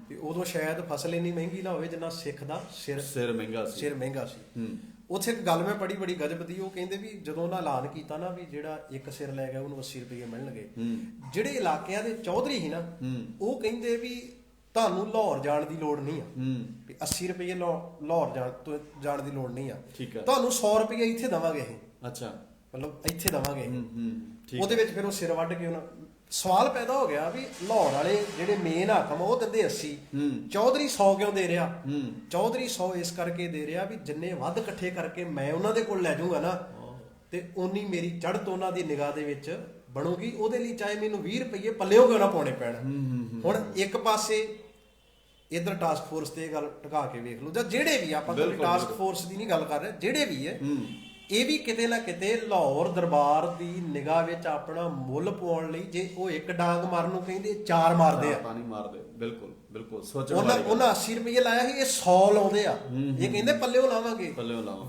ਵੀ ਉਦੋਂ ਸ਼ਾਇਦ ਫਸਲ ਇੰਨੀ ਮਹਿੰਗੀ ਨਾ ਹੋਵੇ ਜਿੰਨਾ ਸਿੱਖ ਦਾ ਸਿਰ ਮਹਿੰਗਾ ਸੀ। ਸਿਰ ਮਹਿੰਗਾ ਸੀ। ਉੱਥੇ ਇੱਕ ਗੱਲ ਮੈਂ ਪੜ੍ਹੀ ਬੜੀ ਗਜਬ ਦੀ, ਉਹ ਕਹਿੰਦੇ ਵੀ ਜਦੋਂ ਉਹਨਾਂ ਐਲਾਨ ਕੀਤਾ ਨਾ ਵੀ ਜਿਹੜਾ ਇੱਕ ਸਿਰ ਲੈ ਗਿਆ ਉਹਨੂੰ 80 ਰੁਪਏ ਮਿਲਣਗੇ, ਜਿਹੜੇ ਇਲਾਕਿਆਂ ਦੇ ਚੌਧਰੀ ਸੀ ਨਾ ਉਹ ਕਹਿੰਦੇ ਵੀ ਤੁਹਾਨੂੰ ਲਾਹੌਰ ਜਾਣ ਦੀ ਲੋੜ ਨਹੀਂ ਆ, ਵੀ 80 ਰੁਪਏ ਲਾਹੌਰ ਜਾਣ ਦੀ ਲੋੜ ਨਹੀਂ ਆ, ਠੀਕ ਆ, ਤੁਹਾਨੂੰ 100 ਰੁਪਏ ਇੱਥੇ ਦੇਵਾਂਗੇ ਅਸੀਂ, ਅੱਛਾ, ਮਤਲਬ ਇੱਥੇ ਦੇਵਾਂਗੇ ਠੀਕ। ਉਹਦੇ ਵਿੱਚ ਫਿਰ ਉਹ ਸਿਰ ਵੱਢ ਕੇ ਉਹਨਾਂ ਸਵਾਲ ਪੈਦਾ ਹੋ ਗਿਆ ਵੀ ਲਾਹੌਰ ਵਾਲੇ ਜਿਹੜੇ ਮੇਨ ਹਾਕਮ ਉਹ ਦਿੰਦੇ 80, ਚੌਧਰੀ 100 ਕਿਉਂ ਦੇ ਰਿਹਾ? ਚੌਧਰੀ 100 ਇਸ ਕਰਕੇ ਦੇ ਰਿਹਾ ਵੀ ਜਿੰਨੇ ਵੱਧ ਇਕੱਠੇ ਕਰਕੇ ਮੈਂ ਉਹਨਾਂ ਦੇ ਕੋਲ ਲੈ ਜਾਊਂਗਾ ਨਾ ਤੇ ਉਨੀ ਮੇਰੀ ਚੜ੍ਹਤ ਉਹਨਾਂ ਦੀ ਨਿਗਾਹ ਦੇ ਵਿੱਚ ਬਣੂਗੀ, ਉਹਦੇ ਲਈ ਚਾਹੇ ਮੈਨੂੰ 20 ਰੁਪਏ ਪੱਲਿਓ ਕਿਉਂ ਨਾ ਪਾਉਣੇ ਪੈਣ। ਹੁਣ ਇੱਕ ਪਾਸੇ ਇਧਰ ਟਾਸਕ ਫੋਰਸ ਤੇ ਇਹ ਗੱਲ ਟਿਕਾ ਕੇ ਵੇਖ ਲਓ, ਜਾਂ ਜਿਹੜੇ ਵੀ ਆਪਾਂ ਟਾਸਕ ਫੋਰਸ ਦੀ ਨਹੀਂ ਗੱਲ ਕਰ ਰਹੇ, ਜਿਹੜੇ ਵੀ ਹੈ ਇਹ ਵੀ ਕਿਤੇ ਨਾ ਕਿਤੇ ਲਾਹੌਰ ਦਰਬਾਰ ਦੀ ਨਿਗਾਹ ਵਿੱਚ ਆਪਣਾ ਮੁੱਲ ਪਾਉਣ ਲਈ, ਜੇ ਉਹ ਇੱਕ ਡਾਂਗ ਮਾਰਨ ਨੂੰ ਕਹਿੰਦੇ 4 ਮਾਰਦੇ ਆ, ਨਹੀਂ ਮਾਰਦੇ, ਬਿਲਕੁਲ ਬਿਲਕੁਲ। ਉਹਨਾਂ 80 ਰੁਪਏ ਲਾਇਆ ਸੀ, ਇਹ 100 ਲਾਉਂਦੇ ਆ, ਇਹ ਕਹਿੰਦੇ ਪੱਲਿਓ ਲਾਵਾਂਗੇ,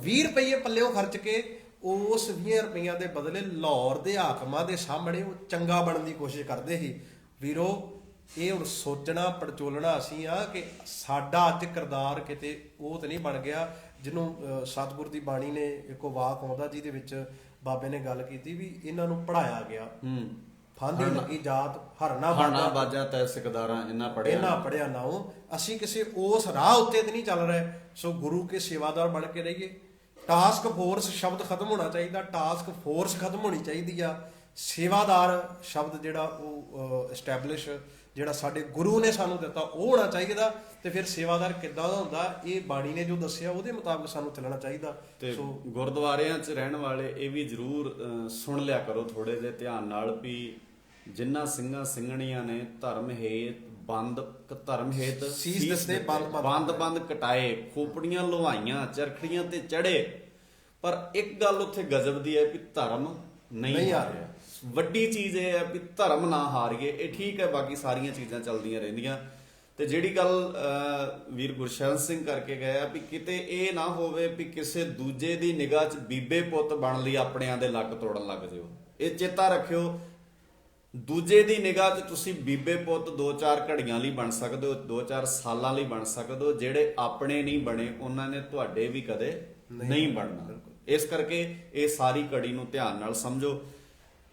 20 ਰੁਪਏ ਪੱਲਿਓ ਖਰਚ ਕੇ ਉਸ 20 ਰੁਪਈਆਂ ਦੇ ਬਦਲੇ ਲਾਹੌਰ ਦੇ ਹਾਕਮਾਂ ਦੇ ਸਾਹਮਣੇ ਉਹ ਚੰਗਾ ਬਣਨ ਦੀ ਕੋਸ਼ਿਸ਼ ਕਰਦੇ ਸੀ। ਵੀਰੋ ਇਹ ਹੁਣ ਸੋਚਣਾ ਪੜਚੋਲਣਾ ਅਸੀਂ ਆ ਕਿ ਸਾਡਾ ਅੱਜ ਕਿਰਦਾਰ ਕਿਤੇ ਉਹ ਤੇ ਨਹੀਂ ਬਣ ਗਿਆ ਜਿਹਨੂੰ ਸਤਿਗੁਰ ਦੀ ਬਾਣੀ ਨੇ ਇੱਕ ਵਾਕ ਆਉਂਦਾ ਜਿਹਦੇ ਵਿੱਚ ਬਾਬੇ ਨੇ ਗੱਲ ਕੀਤੀ ਵੀ ਇਹਨਾਂ ਨੂੰ ਪੜਾਇਆ ਗਿਆ, ਫਾਂਦੀ ਲੱਗੀ ਜਾਤ ਹਰਨਾ ਬਾਜਾ ਤੈ ਸਿਕਦਾਰਾਂ ਇਹਨਾਂ ਪੜਿਆ ਨਾਉ। ਅਸੀਂ ਕਿਸੇ ਉਸ ਰਾਹ ਉੱਤੇ ਤੇ ਨਹੀਂ ਚੱਲ ਰਹੇ, ਸੋ ਗੁਰੂ ਕੇ ਸੇਵਾਦਾਰ ਬਣ ਕੇ ਰਹੀਏ। ਟਾਸਕ ਫੋਰਸ ਸ਼ਬਦ ਖਤਮ ਹੋਣਾ ਚਾਹੀਦਾ, ਟਾਸਕ ਫੋਰਸ ਖਤਮ ਹੋਣੀ ਚਾਹੀਦੀ ਆ, ਸੇਵਾਦਾਰ ਸ਼ਬਦ ਜਿਹੜਾ ਉਹ ਐਸਟੈਬਲਿਸ਼ ਜਿਹੜਾ ਸਾਡੇ ਗੁਰੂ ਨੇ ਸਾਨੂੰ ਦਿੱਤਾ ਉਹ ਹੋਣਾ ਚਾਹੀਦਾ। ਤੇ ਫਿਰ ਸੇਵਾਦਾਰ ਕਿੱਦਾਂ ਦਾ ਹੁੰਦਾ, ਇਹ ਬਾਣੀ ਨੇ ਜੋ ਦੱਸਿਆ ਉਹਦੇ ਮੁਤਾਬਕ ਸਾਨੂੰ ਚੱਲਣਾ ਚਾਹੀਦਾ। ਤੇ ਗੁਰਦੁਆਰਿਆਂ 'ਚ ਰਹਿਣ ਵਾਲੇ ਇਹ ਵੀ ਜ਼ਰੂਰ ਸੁਣ ਲਿਆ ਕਰੋ ਥੋੜੇ ਜਿਹੇ ਧਿਆਨ ਨਾਲ ਵੀ ਜਿਨ੍ਹਾਂ ਸਿੰਘਾਂ ਸਿੰਘਣੀਆਂ ਨੇ ਧਰਮ ਹੇਤ ਸੀਸ ਦਸਤੇ ਬੰਦ ਕਟਾਏ, ਖੋਪੜੀਆਂ ਲੁਹਾਈਆਂ, ਚਰਖੜੀਆਂ ਤੇ ਚੜੇ, ਪਰ ਇੱਕ ਗੱਲ ਉੱਥੇ ਗਜ਼ਬ ਦੀ ਹੈ ਵੀ ਧਰਮ ਨਹੀਂ ਆ ਰਿਹਾ। ਵੱਡੀ ਚੀਜ਼ ਇਹ ਹੈ ਵੀ ਧਰਮ ਨਾ ਹਾਰੀਏ, ਇਹ ਠੀਕ ਹੈ, ਬਾਕੀ ਸਾਰੀਆਂ ਚੀਜ਼ਾਂ ਚੱਲਦੀਆਂ ਰਹਿੰਦੀਆਂ। ਤੇ ਜਿਹੜੀ ਗੱਲ ਵੀਰ ਗੁਰਸ਼ਰਨ ਸਿੰਘ ਕਰਕੇ ਗਏ ਆ ਵੀ ਕਿਤੇ ਇਹ ਨਾ ਹੋਵੇ ਵੀ ਕਿਸੇ ਦੂਜੇ ਦੀ ਨਿਗਾਹ 'ਚ ਬੀਬੇ ਪੁੱਤ ਬਣ ਲਈ ਆਪਣਿਆਂ ਦੇ ਲੱਕ ਤੋੜਨ ਲੱਗ ਜਿਓ। ਇਹ ਚੇਤਾ ਰੱਖਿਓ, ਦੂਜੇ ਦੀ ਨਿਗਾਹ 'ਚ ਤੁਸੀਂ ਬੀਬੇ ਪੁੱਤ 2-4 ਘੜੀਆਂ ਲਈ ਬਣ ਸਕਦੇ ਹੋ, 2-4 ਸਾਲਾਂ ਲਈ ਬਣ ਸਕਦੇ ਹੋ, ਜਿਹੜੇ ਆਪਣੇ ਨਹੀਂ ਬਣੇ ਉਹਨਾਂ ਨੇ ਤੁਹਾਡੇ ਵੀ ਕਦੇ ਨਹੀਂ ਬਣਨਾ। ਇਸ ਕਰਕੇ ਇਹ ਸਾਰੀ ਕੜੀ ਨੂੰ ਧਿਆਨ ਨਾਲ ਸਮਝੋ।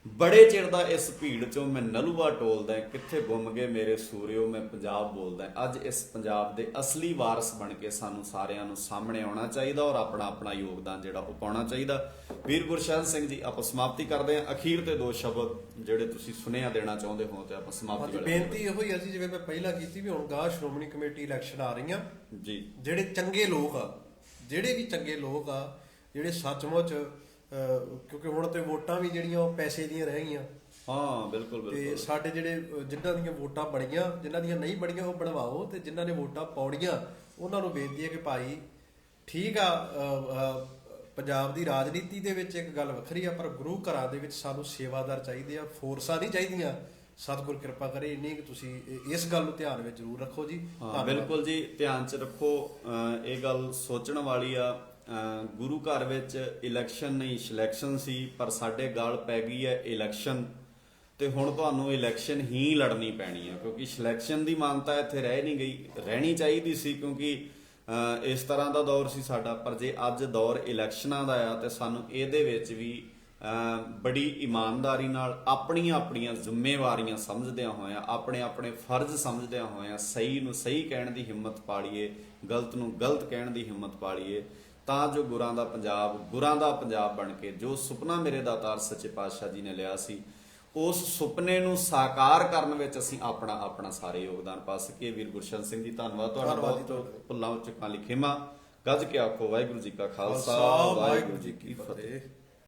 ਬੜੇ ਚਿਰ ਦਾ ਇਸ ਭੀੜ ਚੋਂ ਮੈਂ ਨਲੂਆ ਟੋਲਦਾ, ਕਿੱਥੇ ਗੁੰਮ ਗਏ ਮੇਰੇ ਸੂਰਿਓ, ਮੈਂ ਪੰਜਾਬ ਬੋਲਦਾ। ਅੱਜ ਇਸ ਪੰਜਾਬ ਦੇ ਅਸਲੀ ਵਾਰਸ ਬਣ ਕੇ ਸਾਨੂੰ ਸਾਰਿਆਂ ਨੂੰ ਸਾਹਮਣੇ ਆਉਣਾ ਚਾਹੀਦਾ ਔਰ ਆਪਣਾ ਯੋਗਦਾਨ ਜਿਹੜਾ ਉਹ ਪਾਉਣਾ ਚਾਹੀਦਾ। ਵੀਰ ਗੁਰਸ਼ਰਨ ਸਿੰਘ ਜੀ, ਆਪਾਂ ਸਮਾਪਤੀ ਕਰਦੇ ਹਾਂ। ਅਖੀਰ ਤੇ 2 ਸ਼ਬਦ ਜਿਹੜੇ ਤੁਸੀਂ ਸੁਨੇਹਾ ਦੇਣਾ ਚਾਹੁੰਦੇ ਹੋ ਤੇ ਆਪਾਂ ਸਮਾਪਤੀ ਵਾਲੇ। ਬੇਨਤੀ ਇਹੋ ਹੀ ਆ ਜੀ, ਜਿਵੇਂ ਮੈਂ ਪਹਿਲਾਂ ਕੀਤੀ ਵੀ ਹੁਣ ਗਾਹ ਸ਼੍ਰੋਮਣੀ ਕਮੇਟੀ ਇਲੈਕਸ਼ਨ ਆ ਰਹੀਆਂ ਜੀ, ਜਿਹੜੇ ਵੀ ਚੰਗੇ ਲੋਕ ਆ ਜਿਹੜੇ ਸੱਚਮੁੱਚ, ਕਿਉਂਕਿ ਹੁਣ ਤੇ ਵੋਟਾਂ ਵੀ ਜਿਹੜੀਆਂ ਉਹ ਪੈਸੇ ਦੀਆਂ ਰਹਿ ਗਈਆਂ। ਹਾਂ ਬਿਲਕੁਲ। ਤੇ ਸਾਡੇ ਜਿਹੜੇ ਜਿਨ੍ਹਾਂ ਦੀਆਂ ਵੋਟਾਂ ਬਣੀਆਂ, ਜਿਨ੍ਹਾਂ ਦੀਆਂ ਨਹੀਂ ਬਣੀਆਂ ਉਹ ਬਣਵਾਓ, ਤੇ ਜਿਨ੍ਹਾਂ ਨੇ ਵੋਟਾਂ ਪਾਉਣੀਆਂ ਉਹਨਾਂ ਨੂੰ ਬੇਨਤੀ ਹੈ ਕਿ ਭਾਈ ਠੀਕ ਆ, ਪੰਜਾਬ ਦੀ ਰਾਜਨੀਤੀ ਦੇ ਵਿੱਚ ਇੱਕ ਗੱਲ ਵੱਖਰੀ ਆ, ਪਰ ਗੁਰੂ ਘਰਾਂ ਦੇ ਵਿੱਚ ਸਾਨੂੰ ਸੇਵਾਦਾਰ ਚਾਹੀਦੇ ਆ, ਫੋਰਸਾਂ ਨਹੀਂ ਚਾਹੀਦੀਆਂ। ਸਤਿਗੁਰ ਕਿਰਪਾ ਕਰੇ ਇੰਨੀ ਕਿ ਤੁਸੀਂ ਇਸ ਗੱਲ ਨੂੰ ਧਿਆਨ ਵਿੱਚ ਜ਼ਰੂਰ ਰੱਖੋ ਜੀ। ਬਿਲਕੁਲ ਜੀ, ਧਿਆਨ 'ਚ ਰੱਖੋ। ਇਹ ਗੱਲ ਸੋਚਣ ਵਾਲੀ ਆ। ਗੁਰੂ ਘਰ ਵਿੱਚ ਇਲੈਕਸ਼ਨ ਨਹੀਂ ਸਿਲੈਕਸ਼ਨ ਸੀ, ਪਰ ਸਾਡੇ ਗਾਲ ਪੈ ਗਈ ਹੈ ਇਲੈਕਸ਼ਨ, ਤੇ ਹੁਣ ਤੁਹਾਨੂੰ ਇਲੈਕਸ਼ਨ ਹੀ ਲੜਨੀ ਪੈਣੀ ਹੈ, ਕਿਉਂਕਿ ਸਿਲੈਕਸ਼ਨ ਦੀ ਮਾਨਤਾ ਇੱਥੇ ਰਹਿਣੀ ਚਾਹੀਦੀ ਸੀ, ਕਿਉਂਕਿ ਇਸ ਤਰ੍ਹਾਂ ਦਾ ਦੌਰ ਸੀ ਸਾਡਾ। ਪਰ ਜੇ ਅੱਜ ਦੌਰ ਇਲੈਕਸ਼ਨਾਂ ਦਾ ਆ ਤੇ ਸਾਨੂੰ ਇਹਦੇ ਵਿੱਚ ਵੀ ਬੜੀ ਇਮਾਨਦਾਰੀ ਨਾਲ ਆਪਣੀਆਂ ਜ਼ਿੰਮੇਵਾਰੀਆਂ ਸਮਝਦਿਆਂ ਹੋਇਆਂ, ਆਪਣੇ ਫਰਜ਼ ਸਮਝਦਿਆਂ ਹੋਇਆਂ ਸਹੀ ਨੂੰ ਸਹੀ ਕਹਿਣ ਦੀ ਹਿੰਮਤ ਪਾਲੀਏ, ਗਲਤ ਨੂੰ ਗਲਤ ਕਹਿਣ ਦੀ ਹਿੰਮਤ ਪਾਲੀਏ, ਤਾਂ ਜੋ ਗੁਰਾਂ ਦਾ ਪੰਜਾਬ ਬਣ ਕੇ ਜੋ ਸੁਪਨਾ ਮੇਰੇ ਦਾਤਾਰ ਸੱਚੇ ਪਾਤਸ਼ਾਹ ਜੀ ਨੇ ਲਿਆ ਸੀ, ਉਸ ਸੁਪਨੇ ਨੂੰ ਸਾਕਾਰ ਕਰਨ ਵਿੱਚ ਅਸੀਂ ਆਪਣਾ ਸਾਰੇ ਯੋਗਦਾਨ ਪਾ ਸਕੀਏ। ਵੀਰ ਗੁਰਸ਼ਰਨ ਸਿੰਘ ਜੀ, ਧੰਨਵਾਦ ਤੁਹਾਡਾ ਬਹੁਤ। ਭੁੱਲਾਂ ਚੁੱਕਾਂ ਲਈ ਖਿਮਾ, ਗੱਜ ਕੇ ਆਖੋ ਵਾਹਿਗੁਰੂ ਜੀ ਕਾ ਖਾਲਸਾ, ਵਾਹਿਗੁਰੂ ਜੀ ਕੀ ਫਤਿਹ।